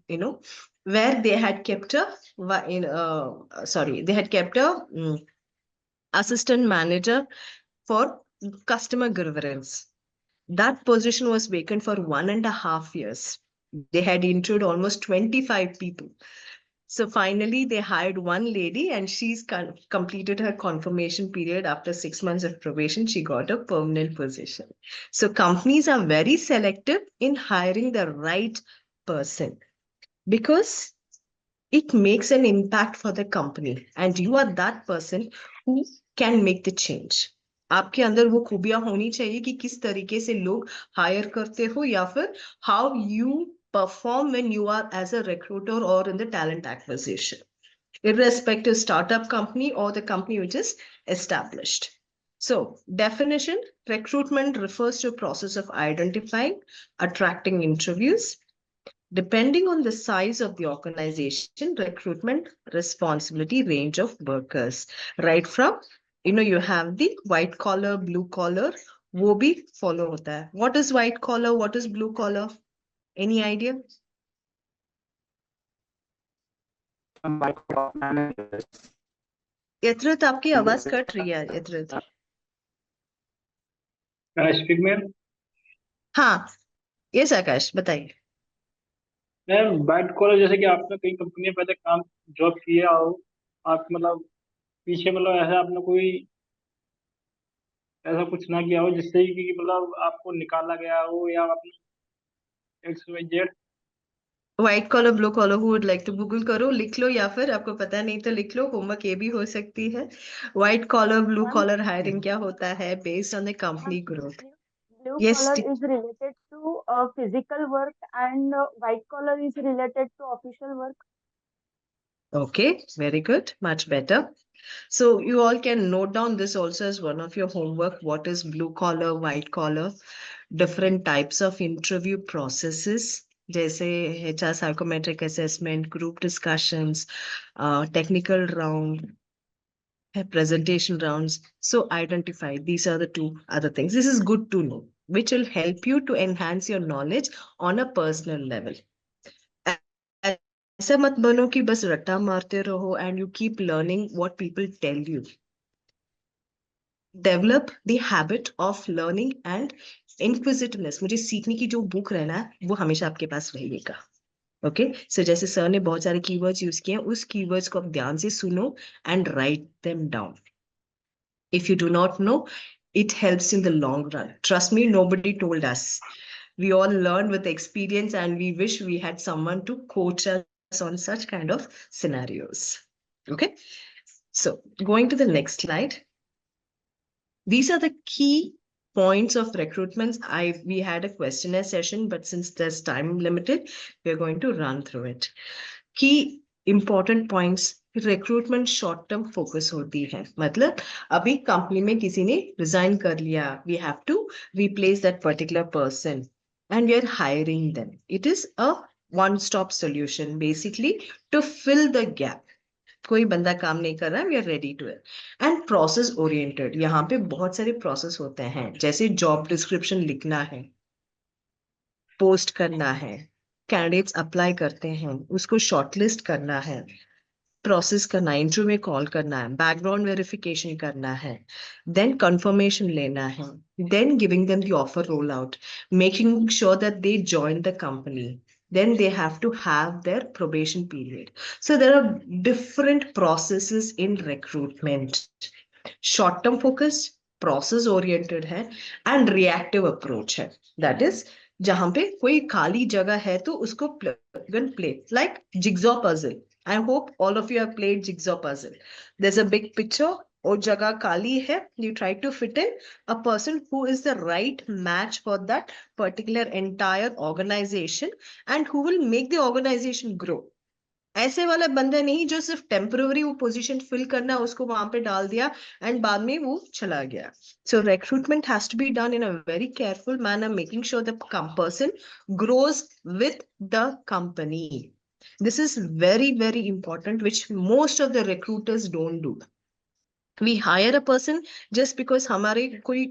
where they had kept a assistant manager for customer governance. That position was vacant for 1.5 years. They had interviewed almost 25 people. So finally, they hired one lady and she's completed her confirmation period. After 6 months of probation, she got a permanent position. So companies are very selective in hiring the right person because it makes an impact for the company. And you are that person who can make the change. आपके अंदर वो खूबियां होनी चाहिए कि किस तरीके से लोग हायर करते हो या फिर how you perform when you are as a recruiter or in the talent acquisition, irrespective startup company or the company which is established. So definition, recruitment refers to a process of identifying, attracting interviews. Depending on the size of the organization, recruitment responsibility range of workers, right from, you have the white collar, blue collar, wo bhi follow hota hai. What is white collar? What is blue collar? Any idea? यत्रित आपकी आवाज cut रही है यत्रित. Can I speak, ma'am? हाँ, yes आकाश बताइए. Ma'am white collar जैसे कि आपने कई कंपनी में पहले काम जॉब किया हो, आप मतलब पीछे मतलब ऐसा आपने कोई ऐसा कुछ ना किया हो जिससे कि मतलब आपको निकाला गया हो या आपने XYZ. White collar blue collar who would like to Google करो, लिख लो या फिर आपको पता नहीं तो लिख लो, होमवर्क ये भी हो सकती है. White collar blue Ma'am, collar hiring क्या होता है based on the company ma'am, growth. blue Yes, collar is related to physical work and white collar is related to official work. okay, very good, much better. So you all can note down this also as one of your homework. What is blue collar, white collar, different types of interview processes, जैसे HR psychometric assessment, group discussions, technical round, presentation rounds. So identify these are the two other things. This is good to know, which will help you to enhance your knowledge on a personal level. ऐसा मत बनो कि बस रट्टा मारते रहो and you keep learning what people tell you. Develop the habit of learning and inquisitiveness. मुझे सीखने की जो भूख रहना है वो हमेशा आपके पास रहेगा. ओके सो जैसे सर ने बहुत सारे कीवर्ड्स यूज किए हैं, उस कीवर्ड्स को आप ध्यान से सुनो and write them down. If you do not know, it helps in the long run. Trust me, nobody told us. We all learned with experience and we wish we had someone to coach us on such kind of scenarios. Okay, so going to the next slide. These are the key points of recruitment. We had a questionnaire session, but since there's time limited, we're going to run through it. Key important points. Recruitment short term focus होती है, मतलब अभी company में किसी ने resign कर लिया, we have to replace that particular person and we are hiring them. It is a one stop solution basically to fill the gap. कोई बंदा काम नहीं कर रहा है, we are ready to it. And process oriented, यहाँ पे बहुत सारे प्रोसेस होते हैं, जैसे जॉब डिस्क्रिप्शन लिखना है, पोस्ट करना है, कैंडिडेट्स अप्लाई करते हैं, उसको शॉर्टलिस्ट करना है, प्रोसेस करना है, इंटरव्यू में कॉल करना है, बैकग्राउंड वेरिफिकेशन करना है, देन कंफर्मेशन लेना है, then giving them the offer roll out, making sure that they join the company, then they have to have their probation period. So there are different processes in recruitment. Short term focused, process oriented है, and reactive approach है. That is जहां पे कोई खाली जगह है तो उसको plug and play, like jigsaw puzzle. I hope all of you have played jigsaw puzzle. There's a big picture, और जगह खाली है, you try to fit in a person who is the right match for that particular entire organization and who will make the organization grow. ऐसे वाला बंदा नहीं जो सिर्फ टेम्पररी वो पोजीशन फिल करना, उसको वहां पे डाल दिया एंड बाद में वो चला गया. So recruitment has to be done in a very careful manner, making sure the person grows with the company. This is very, very important, which most of the recruiters don't do. We hire a person just because हमारे कोई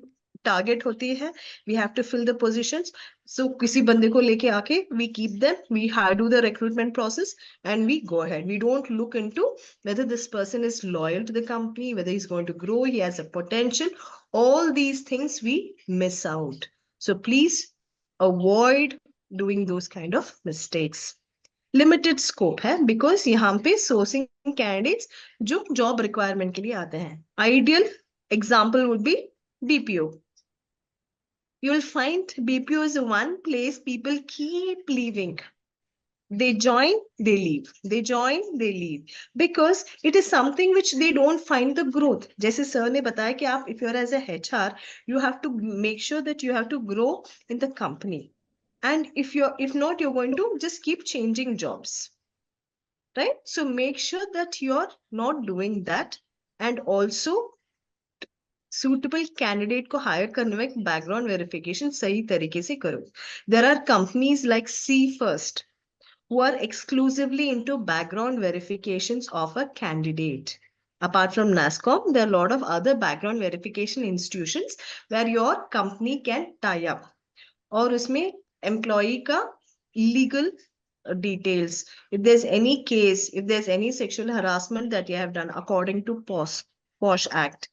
target होती है, we have to fill the positions. So किसी बंदे को लेके आके we keep them, we do the recruitment process and we go ahead. We don't look into whether this person is loyal to the company, whether he's going to grow, he has a potential. All these things we miss out. So please avoid doing those kind of mistakes. Limited scope है because यहाँ पे sourcing candidates जो job requirement के लिए आते हैं. Ideal example would be BPO. You will find BPO is the one place people keep leaving. They join, they leave. They join, they leave. Because it is something which they don't find the growth. जैसे sir ने बताया कि आप if you are as a HR, you have to make sure that you have to grow in the company. And if not, you're going to just keep changing jobs, right? So make sure that you're not doing that. And also suitable candidate को hire करने में background verification सही तरीके से करो. There are companies like C First who are exclusively into background verifications of a candidate. Apart from NASSCOM, there are a lot of other background verification institutions where your company can tie up. और उसमें employee का legal details, if there's any case, if there's any sexual harassment that you have done according to POSH Act,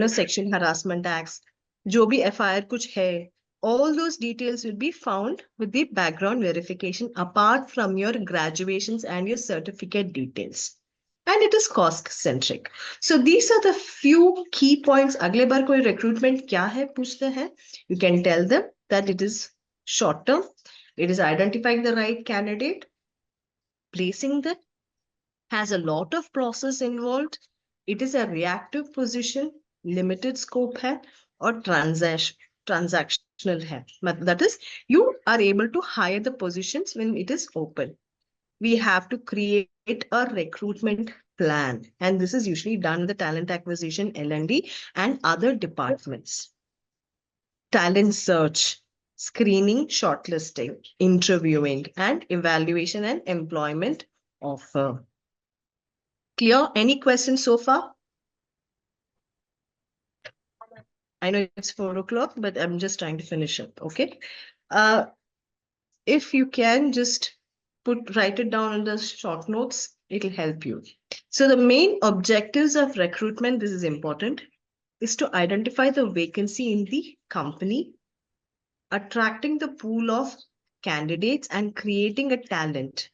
sexual harassment acts, जो भी FIR कुछ है, all those details will be found with the background verification apart from your graduations and your certificate details. And it is cost centric. So these are the few key points. अगले बार कोई recruitment क्या है पूछते हैं, you can tell them that it is short term, it is identifying the right candidate, placing them, has a lot of process involved, it is a reactive position, limited scope है, और transactional है. That is, you are able to hire the positions when it is open. We have to create a recruitment plan. And this is usually done in the talent acquisition, L&D, and other departments. Talent search, screening, shortlisting, interviewing, and evaluation and employment offer. Clear? Any questions so far? I know it's 4 o'clock, but I'm just trying to finish up. Okay. If you can just write it down in the short notes, it'll help you. So the main objectives of recruitment, this is important, is to identify the vacancy in the company, attracting the pool of candidates and creating a talent.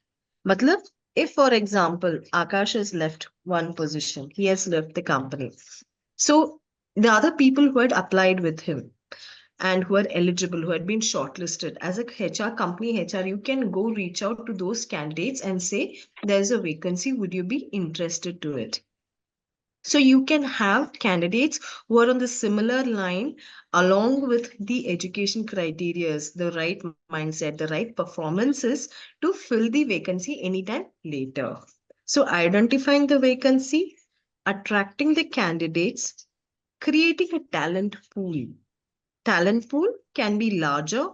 Matlab, if for example, Akash has left one position, he has left the company. So the other people who had applied with him and who are eligible, who had been shortlisted as a HR company, HR, you can go reach out to those candidates and say, there's a vacancy, would you be interested to it? So you can have candidates who are on the similar line along with the education criteria, the right mindset, the right performances to fill the vacancy anytime later. So identifying the vacancy, attracting the candidates, creating a talent pool. Talent pool can be larger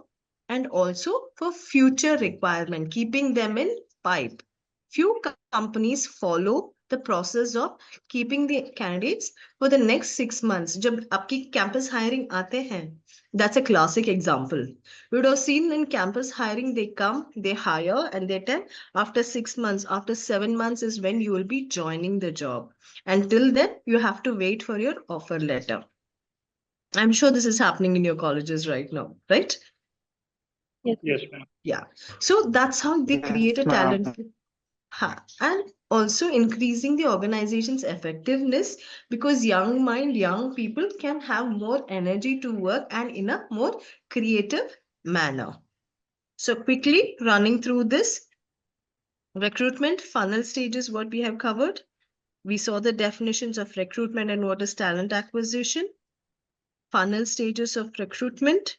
and also for future requirement, keeping them in pipe. Few companies follow the process of keeping the candidates for the next 6 months. जब आपकी campus hiring आते हैं, that's a classic example. You would have seen in campus hiring, they come, they hire, and they tell after 6 months, after 7 months is when you will be joining the job. Until then, you have to wait for your offer letter. I'm sure this is happening in your colleges right now, right? Yes, ma'am. Yeah. So that's how they Yes, create a ma'am. talent. And also increasing the organization's effectiveness, because young mind, young people can have more energy to work and in a more creative manner. So quickly running through this, recruitment funnel stages, what we have covered. We saw the definitions of recruitment and what is talent acquisition. Funnel stages of recruitment.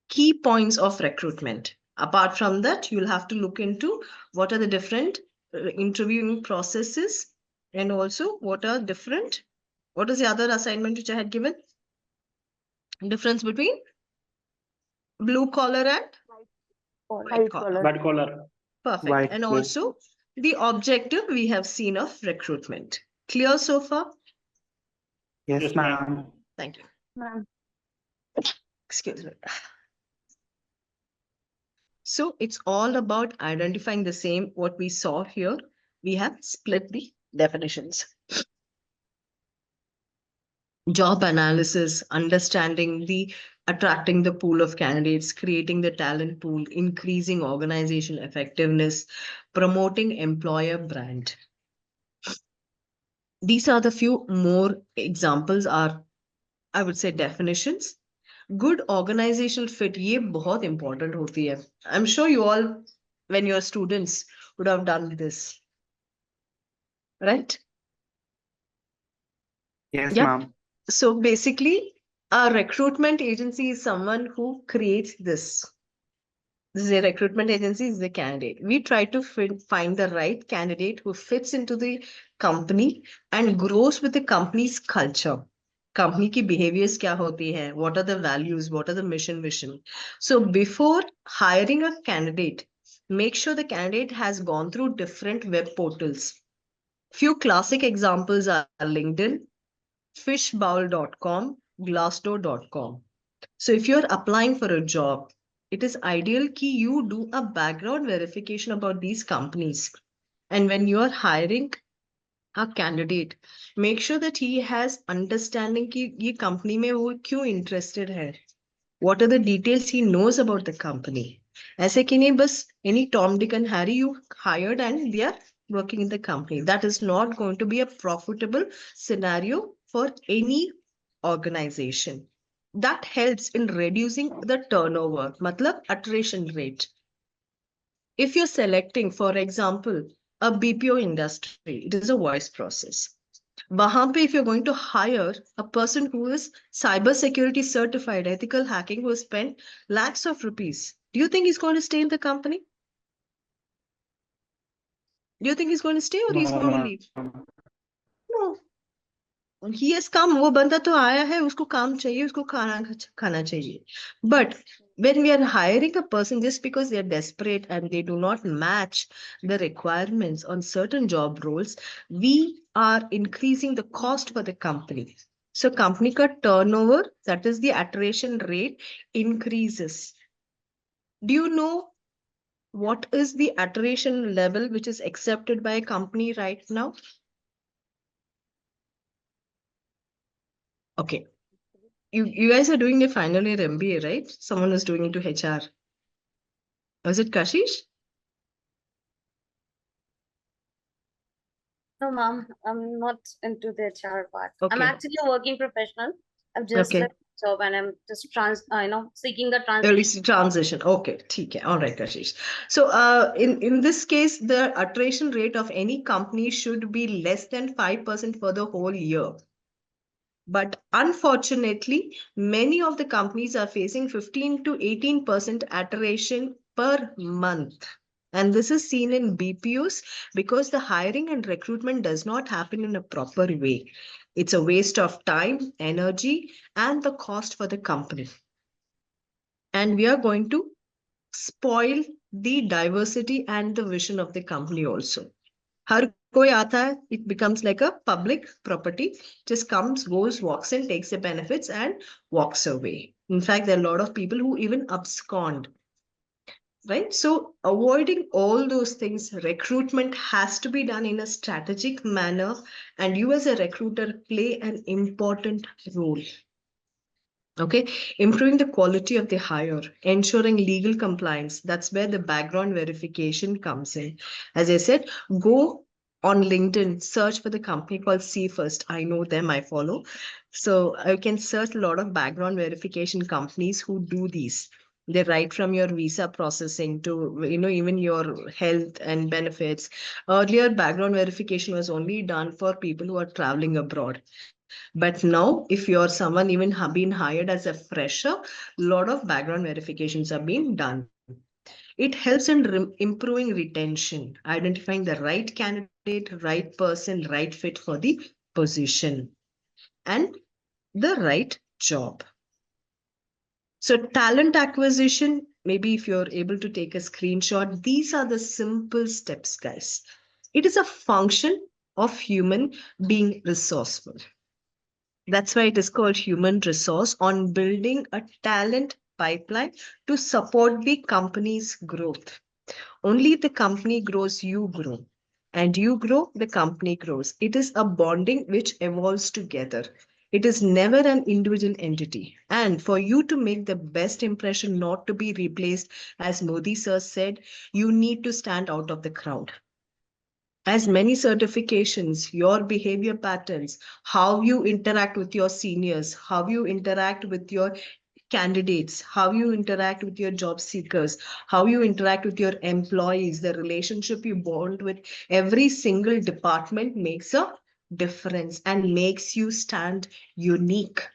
Key points of recruitment. Apart from that, you'll have to look into what are the different interviewing processes and also what is the other assignment which I had given? Difference between blue collar and white collar. Bad collar. Perfect. White And collar. also the objective we have seen of recruitment. Clear so far? Yes, Yes, ma'am. ma'am. Thank you. Ma'am. Excuse me. So it's all about identifying the same, what we saw here. We have split the definitions. Job analysis, understanding attracting the pool of candidates, creating the talent pool, increasing organization effectiveness, promoting employer brand. These are the few more examples are, I would say, definitions. Good organizational fit, ये बहुत important होती है. I'm sure you all, when you're students, would have done this. Right? Yes, Yeah. ma'am. So basically, a recruitment agency is someone who creates this. This is a recruitment agency, is the candidate. We try to find the right candidate who fits into the company and grows with the company's culture. Company ki behaviors kya hoti hai? What are the values? What are the mission vision? So before hiring a candidate, make sure the candidate has gone through different web portals. Few classic examples are LinkedIn, fishbowl.com, glassdoor.com. So if you're applying for a job, it is ideal that you do a background verification about these companies. And when you are hiring a candidate, make sure that he has understanding कि ये company में वो क्यों interested है. What are the details he knows about the company? ऐसे कि नहीं बस any Tom, Dick and Harry you hired and they are working in the company. That is not going to be a profitable scenario for any organization. That helps in reducing the turnover, matlab attrition rate. If you're selecting, for example, a BPO industry, it is a voice process. वहां पे if you're going to hire a person who is cybersecurity certified, ethical hacking, who has spent lakhs of rupees, do you think he's going to stay in the company? Do you think he's going to stay or he's No, going to ma'am. leave? No. He has come, वो बंदा तो आया है, उसको काम चाहिए, उसको खाना चाहिए. But when we are hiring a person just because they are desperate and they do not match the requirements on certain job roles, we are increasing the cost for the company. So company ka turnover, that is the attrition rate, increases. Do you know what is the attrition level which is accepted by a company right now? Okay. You guys are doing a final year MBA, right? Someone is doing into HR. Was it Kashish? No, ma'am, I'm not into the HR part. I'm Okay. actually a working professional. I've just Okay. left the job and I'm just seeking the Early transition. transition. Okay. ठीक है. All right, Kashish. So in this case, the attrition rate of any company should be less than 5% for the whole year. But unfortunately, many of the companies are facing 15 to 18% attrition per month. And this is seen in BPOs because the hiring and recruitment does not happen in a proper way. It's a waste of time, energy, and the cost for the company. And we are going to spoil the diversity and the vision of the company also. हर कोई आता है, it becomes like a public property, just comes, goes, walks in, takes the benefits and walks away. In fact, there are a lot of people who even abscond, right? So avoiding all those things, recruitment has to be done in a strategic manner, and you as a recruiter play an important role. Okay, improving the quality of the hire, ensuring legal compliance. That's where the background verification comes in. As I said, go on LinkedIn, search for the company called See First. I know them, I follow. So I can search a lot of background verification companies who do these. They right from your visa processing to, even your health and benefits. Earlier, background verification was only done for people who are traveling abroad. But now, if you're someone even been hired as a fresher, a lot of background verifications are being done. It helps in improving retention, identifying the right candidate, right person, right fit for the position, and the right job. So talent acquisition, maybe if you're able to take a screenshot, these are the simple steps, guys. It is a function of human being resourceful. That's why it is called human resource on building a talent pipeline to support the company's growth. Only the company grows, you grow. And you grow, the company grows. It is a bonding which evolves together. It is never an individual entity. And for you to make the best impression, not to be replaced, as Modi sir said, you need to stand out of the crowd. As many certifications, your behavior patterns, how you interact with your seniors, how you interact with your candidates, how you interact with your job seekers, how you interact with your employees, the relationship you bond with every single department makes a difference and makes you stand unique.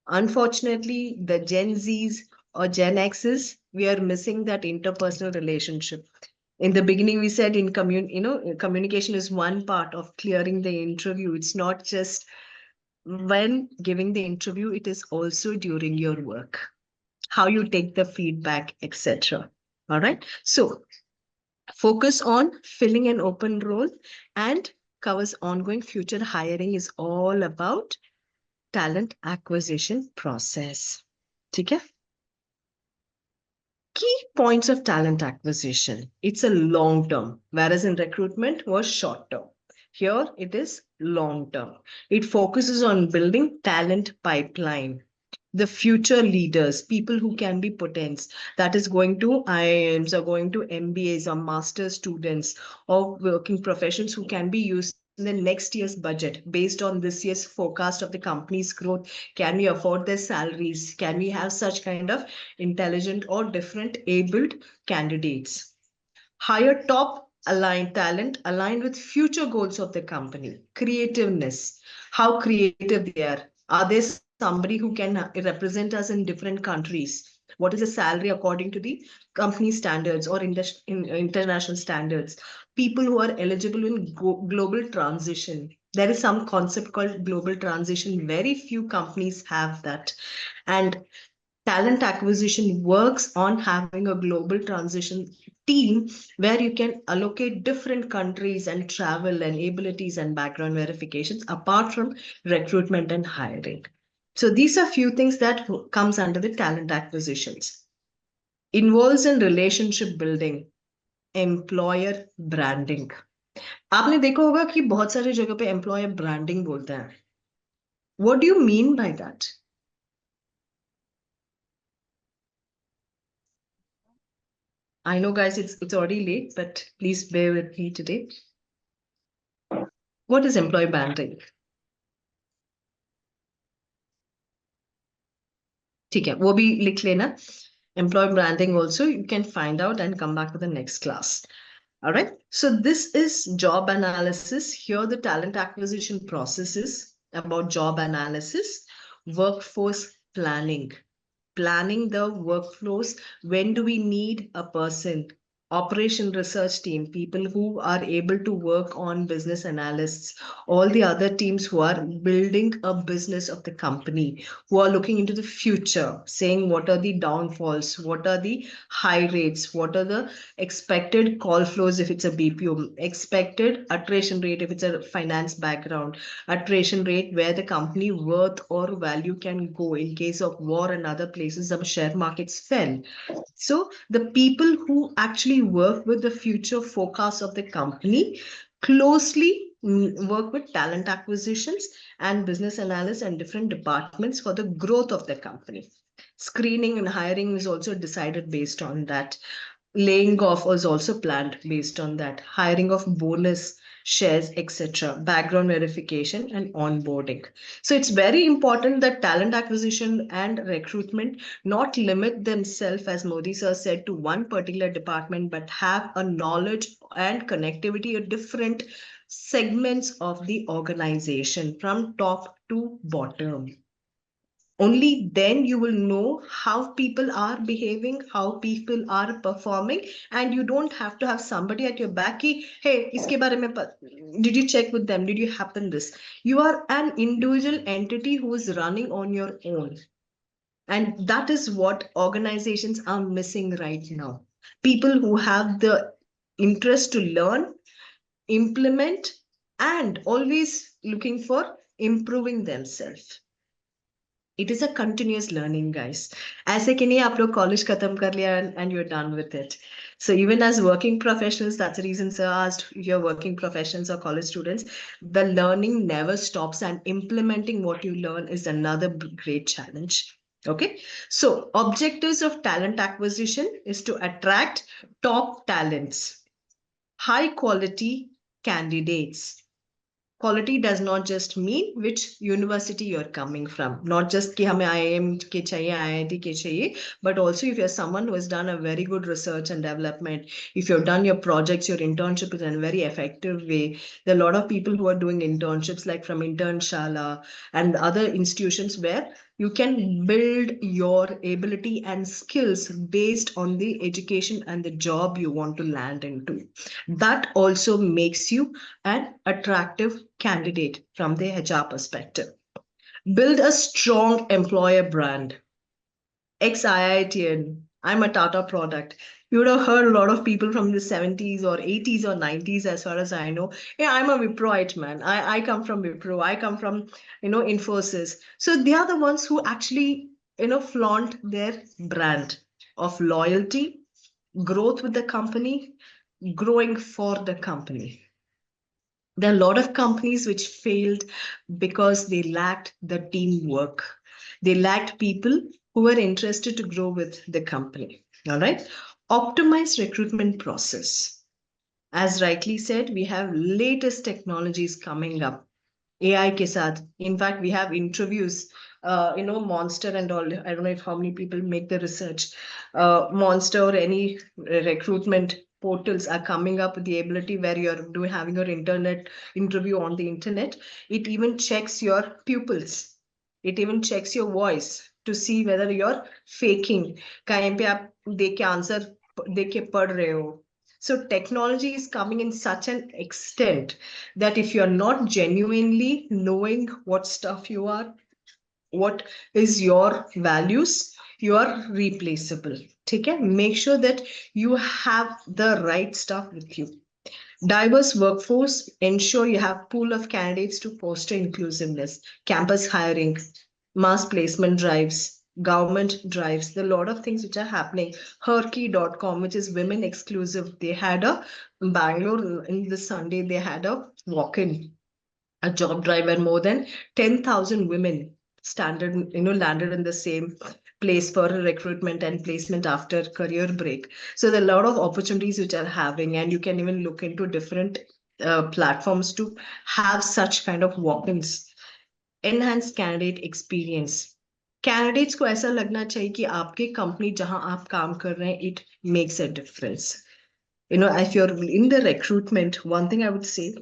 Unfortunately, the Gen Zs or Gen Xs, we are missing that interpersonal relationship. In the beginning, we said communication is one part of clearing the interview. It's not just when giving the interview, it is also during your work, how you take the feedback, etc. All right. So focus on filling an open role and covers ongoing future hiring is all about talent acquisition process. Okay. Key points of talent acquisition. It's a long term, whereas in recruitment was short term. Here it is long term. It focuses on building talent pipeline. The future leaders, people who can be potents, that is going to IIMs or going to MBAs or master students or working professions who can be used in the next year's budget based on this year's forecast of the company's growth. Can we afford their salaries? Can we have such kind of intelligent or different abled candidates? Hire top aligned talent aligned with future goals of the company. Creativeness, how creative they are. Are they somebody who can represent us in different countries? What is the salary according to the company standards or international standards? People who are eligible in global transition. There is some concept called global transition. Very few companies have that. And talent acquisition works on having a global transition team where you can allocate different countries and travel and abilities and background verifications apart from recruitment and hiring. So these are few things that comes under the talent acquisitions. Involves in relationship building, employer branding. आपने देखा होगा कि बहुत सारी जगह पे employer branding बोलते हैं. What do you mean by that? I know, guys, it's already late, but please bear with me today. What is employee branding? ठीक है, वो भी लिख लेना. Employee branding also you can find out and come back to the next class. All right. So this is job analysis. Here the talent acquisition processes about job analysis, workforce planning. Planning the workflows. When do we need a person? Operation research team, people who are able to work on business analysts, all the other teams who are building a business of the company, who are looking into the future, saying what are the downfalls, what are the high rates, what are the expected call flows if it's a BPO, expected attrition rate if it's a finance background, attrition rate where the company worth or value can go in case of war and other places the share markets fell. So the people who actually work with the future forecast of the company closely work with talent acquisitions and business analysts and different departments for the growth of the company. Screening and hiring is also decided based on that. Laying off was also planned based on that. Hiring of bonus shares, etc. Background verification and onboarding. So it's very important that talent acquisition and recruitment not limit themselves, as Modi sir said, to one particular department, but have a knowledge and connectivity of different segments of the organization from top to bottom. Only then you will know how people are behaving, how people are performing, and you don't have to have somebody at your back. Ki, hey, iske bare mein did you check with them? Did you happen this? You are an individual entity who is running on your own. And that is what organizations are missing right now. People who have the interest to learn, implement, and always looking for improving themselves. It is a continuous learning, guys. ऐसे कि नहीं आप लोग college खत्म कर लिया and you're done with it. So even as working professionals, that's the reason sir asked your working professionals or college students, the learning never stops and implementing what you learn is another great challenge. Okay, so objectives of talent acquisition is to attract top talents, high quality candidates. Quality does not just mean which university you're coming from, not just ki hame IIM ke chahiye, IIT ke chahiye, but also if you're someone who has done a very good research and development, if you've done your projects, your internship in a very effective way. There are a lot of people who are doing internships like from Internshala and other institutions where you can build your ability and skills based on the education and the job you want to land into. That also makes you an attractive candidate from the HR perspective. Build a strong employer brand. Ex-IITian, I'm a Tata product. You would have heard a lot of people from the 70s or 80s or 90s, as far as I know. Yeah, I'm a Wiproite, man. I come from Wipro. I come from, Infosys. So they are the ones who actually, flaunt their brand of loyalty, growth with the company, growing for the company. There are a lot of companies which failed because they lacked the teamwork. They lacked people who were interested to grow with the company. All right. Optimize recruitment process. As rightly said, we have latest technologies coming up. AI ke saath. In fact, we have interviews, Monster and all. I don't know if how many people make the research. Monster or any recruitment portals are coming up with the ability where you're having your internet interview on the internet. It even checks your pupils. It even checks your voice. to see whether you're faking. कहीं पे आप देख के answer देख के पढ़ रहे हो. So technology is coming in such an extent that if you're not genuinely knowing what stuff you are, what is your values, you are replaceable. Okay? Make sure that you have the right stuff with you. Diverse workforce, ensure you have pool of candidates to foster inclusiveness. Campus hiring, mass placement drives, government drives, there are a lot of things which are happening. Herky.com, which is women exclusive, they had a Bangalore in this Sunday, they had a walk-in, a job drive, and more than 10,000 women landed in the same place for a recruitment and placement after career break. So there are a lot of opportunities which are having, and you can even look into different platforms to have such kind of walk-ins. Enhance candidate experience. Candidates को ऐसा लगना चाहिए कि आपके company जहां आप काम कर रहे हैं, it makes a difference. If you're in the recruitment, one thing I would say,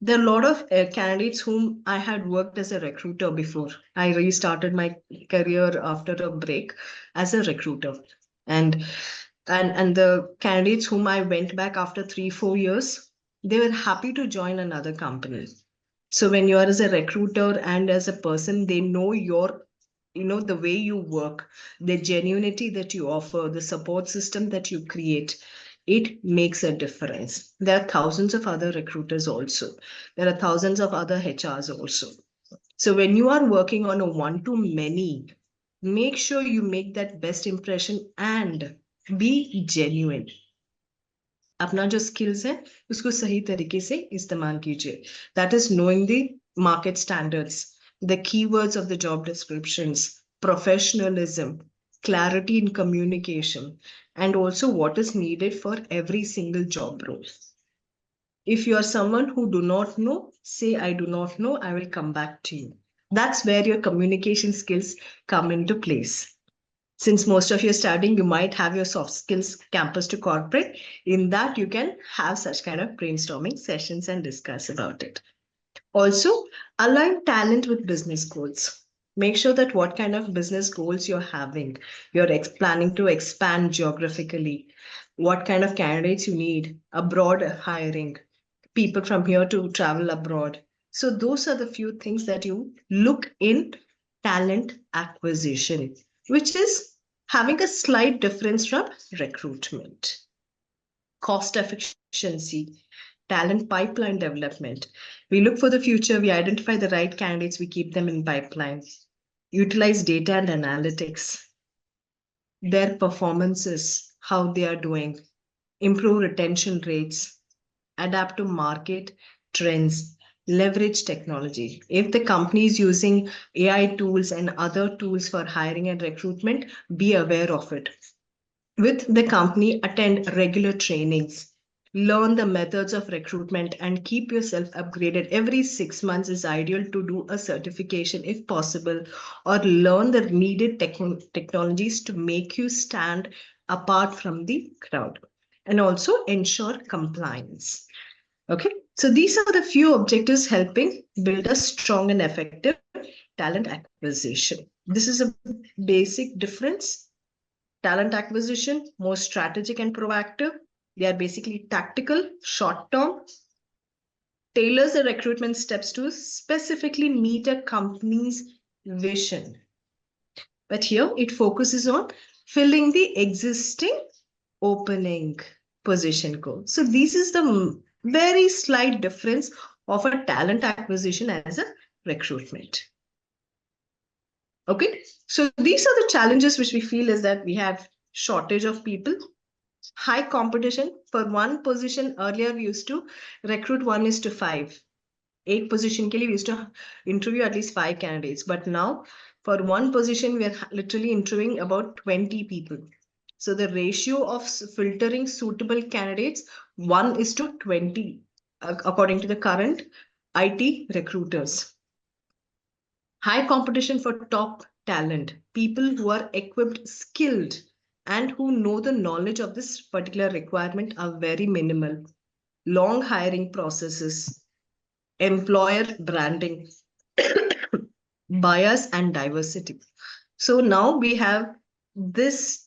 there are a lot of candidates whom I had worked as a recruiter before. I restarted my career after a break as a recruiter. And the candidates whom I went back after 3-4 years, they were happy to join another company. So when you are as a recruiter and as a person, they know the way you work, the genuinity that you offer, the support system that you create, it makes a difference. There are thousands of other recruiters also. There are thousands of other HRs also. So when you are working on a one-to-many, make sure you make that best impression and be genuine. अपना जो skills है उसको सही तरीके से इस्तेमाल कीजिए. That is knowing the market standards, the keywords of the job descriptions, professionalism, clarity in communication, and also what is needed for every single job role. If you are someone who do not know, say, I do not know, I will come back to you. That's where your communication skills come into place. Since most of you are studying, you might have your soft skills campus to corporate. In that, you can have such kind of brainstorming sessions and discuss about it. Also, align talent with business goals. Make sure that what kind of business goals you're having. You're planning to expand geographically. What kind of candidates you need. Abroad hiring. People from here to travel abroad. So those are the few things that you look in talent acquisition, which is having a slight difference from recruitment. Cost efficiency, talent pipeline development. We look for the future, we identify the right candidates, we keep them in pipeline. Utilize data and analytics, their performances, how they are doing, improve retention rates, adapt to market trends, leverage technology. If the company is using AI tools and other tools for hiring and recruitment, be aware of it. With the company, attend regular trainings, learn the methods of recruitment, and keep yourself upgraded. Every 6 months is ideal to do a certification if possible, or learn the needed technologies to make you stand apart from the crowd, and also ensure compliance. Okay, so these are the few objectives helping build a strong and effective talent acquisition. This is a basic difference. Talent acquisition, more strategic and proactive. They are basically tactical, short-term, tailors the recruitment steps to specifically meet a company's vision. But here it focuses on filling the existing opening position code. So this is the very slight difference of a talent acquisition as a recruitment. Okay, so these are the challenges which we feel is that we have shortage of people, high competition. For one position, earlier we used to recruit 1:5. Eight position ke liye we used to interview at least 5 candidates, but now for one position we are literally interviewing about 20 people. So the ratio of filtering suitable candidates 1:20, according to the current IT recruiters. High competition for top talent, people who are equipped, skilled, and who know the knowledge of this particular requirement are very minimal. Long hiring processes, employer branding, bias and diversity. So now we have this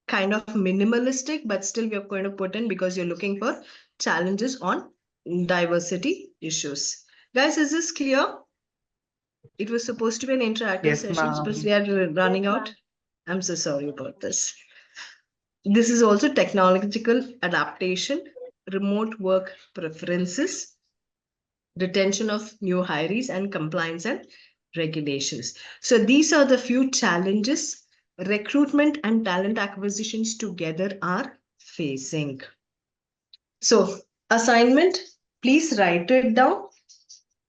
kind of minimalistic, but still we are going to put in because you're looking for challenges on diversity issues. Guys, is this clear? It was supposed to be an interactive Yes, session, but ma'am. we are running Yes, out. ma'am. I'm so sorry about this. This is also technological adaptation, remote work preferences, retention of new hires, and compliance and regulations. So these are the few challenges recruitment and talent acquisitions together are facing. So assignment, please write it down.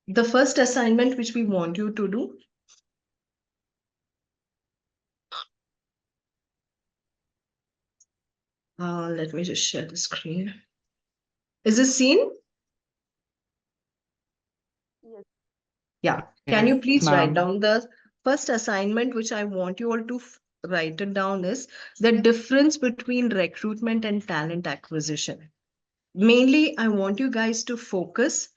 The first assignment which we want you to do. Let me just share the screen. Is this seen? Yes. Yeah. Can you Yes, please write ma'am. down the first assignment, which I want you all to write it down, is the difference between recruitment and talent acquisition. Mainly, I want you guys to focus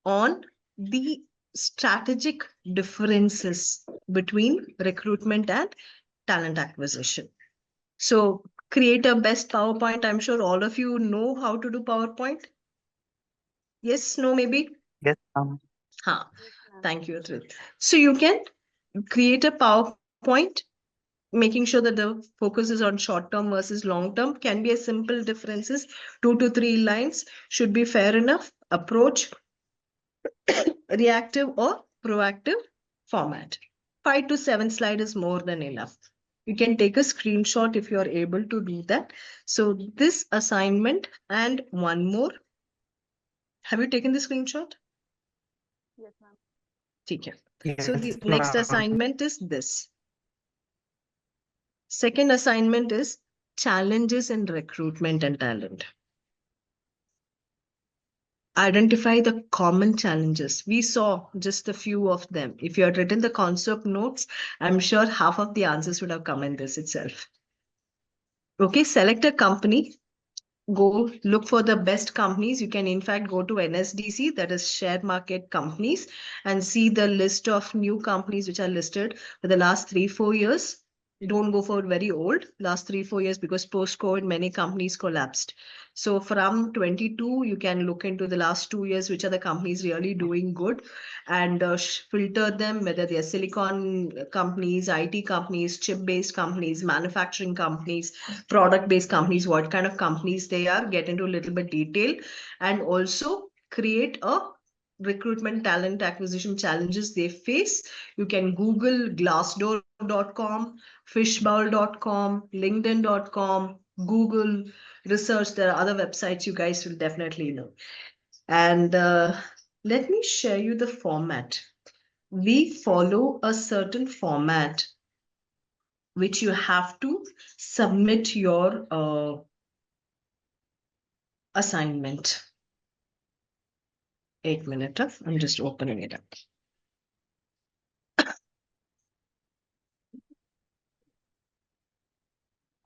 on the strategic differences between recruitment and talent acquisition. So create a best PowerPoint. I'm sure all of you know how to do PowerPoint. Yes, no, maybe? Yes, ma'am. Huh. Yes, ma'am. Thank you, Trith. So you can create a PowerPoint, making sure that the focus is on short term versus long term. Can be a simple differences, 2 to 3 lines should be fair enough. Approach, reactive or proactive format. 5 to 7 slide is more than enough. You can take a screenshot if you are able to do that. So this assignment and one more. Have you taken the screenshot? Yes, ma'am. Okay. Yes, So the next ma'am. assignment is this. Second assignment is challenges in recruitment and talent. Identify the common challenges. We saw just a few of them. If you had written the concept notes, I'm sure half of the answers would have come in this itself. Okay, select a company. Go look for the best companies. You can in fact go to NSDC, that is share market companies, and see the list of new companies which are listed for the last 3-4 years. Don't go for very old, last 3-4 years, because post-COVID, many companies collapsed. So from 22, you can look into the last 2 years, which are the companies really doing good, and filter them, whether they are silicon companies, IT companies, chip-based companies, manufacturing companies, product-based companies, what kind of companies they are, get into a little bit detail, and also create a recruitment talent acquisition challenges they face. You can Google glassdoor.com, fishbowl.com, linkedin.com, Google research. There are other websites you guys will definitely know. And let me share you the format. We follow a certain format which you have to submit your assignment. 8 minutes. I'm just opening it up.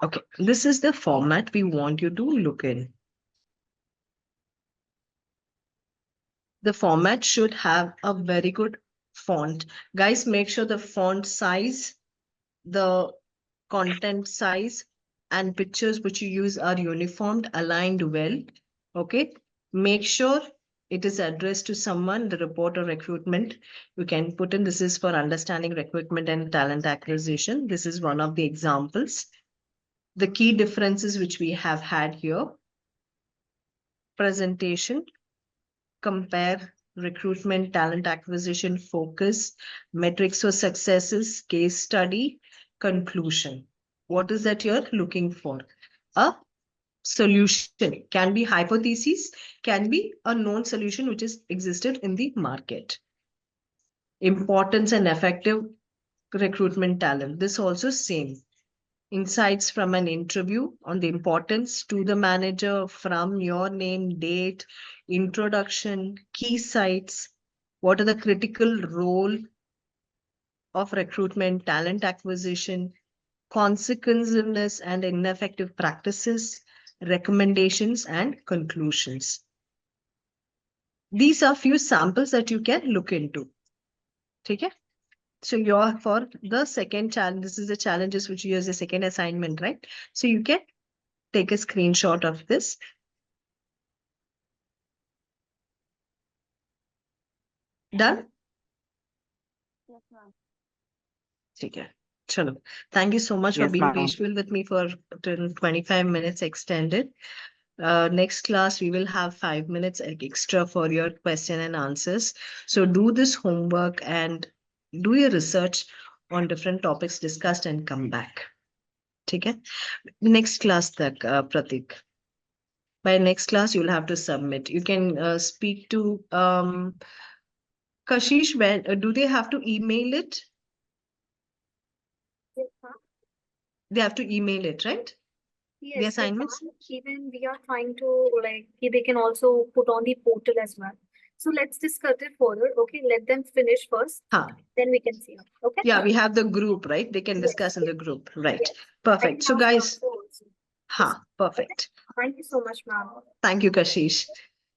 Okay, this is the format we want you to look in. The format should have a very good font. Guys, make sure the font size, the content size, and pictures which you use are uniformed, aligned well. Okay, make sure it is addressed to someone, the report or recruitment. You can put in, this is for understanding recruitment and talent acquisition. This is one of the examples. The key differences which we have had here: presentation, compare recruitment, talent acquisition, focus, metrics for successes, case study, conclusion. What is that you're looking for? A solution, can be hypothesis, can be a known solution which is existed in the market. Importance and effective recruitment talent. This also same. Insights from an interview on the importance to the manager from your name, date, introduction, key sites. What are the critical role of recruitment, talent acquisition, consequentiveness and ineffective practices, recommendations and conclusions. These are few samples that you can look into. Okay? So you're for the second challenge. This is the challenges which you use the second assignment, right? So you can take a screenshot of this. Done? Yes, ma'am. Okay. Chalo. Thank you so much for Yes, being ma'am. patient with me for till 25 minutes extended. Next class, we will have 5 minutes extra for your question and answers. So do this homework and do your research on different topics discussed and come back. Okay? Next class, Pratik. By next class, you'll have to submit. You can speak to Kashish. When do they have to email it? Yes, ma'am. They have to email it, right? The Yes, they assignments. can. Even we are trying to like they can also put on the portal as well. So let's discuss it further. Okay, let them finish first. Huh. Then we can see. Okay. Yeah, we have the group, right? They can Yes, discuss in the group, right? yes. Perfect. So And guys, also. Yes. huh, perfect. Thank you so much, ma'am. Thank you, Kashish.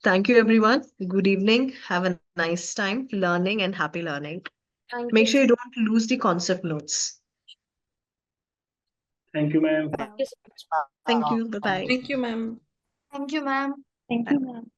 Thank you, everyone. Good evening. Have a nice time learning and happy learning. Thank Make you. sure you don't lose the concept notes. Thank you, ma'am. Thank you so much. Thank you. Bye-bye. Thank you, ma'am. Thank you, ma'am. Thank you, ma'am.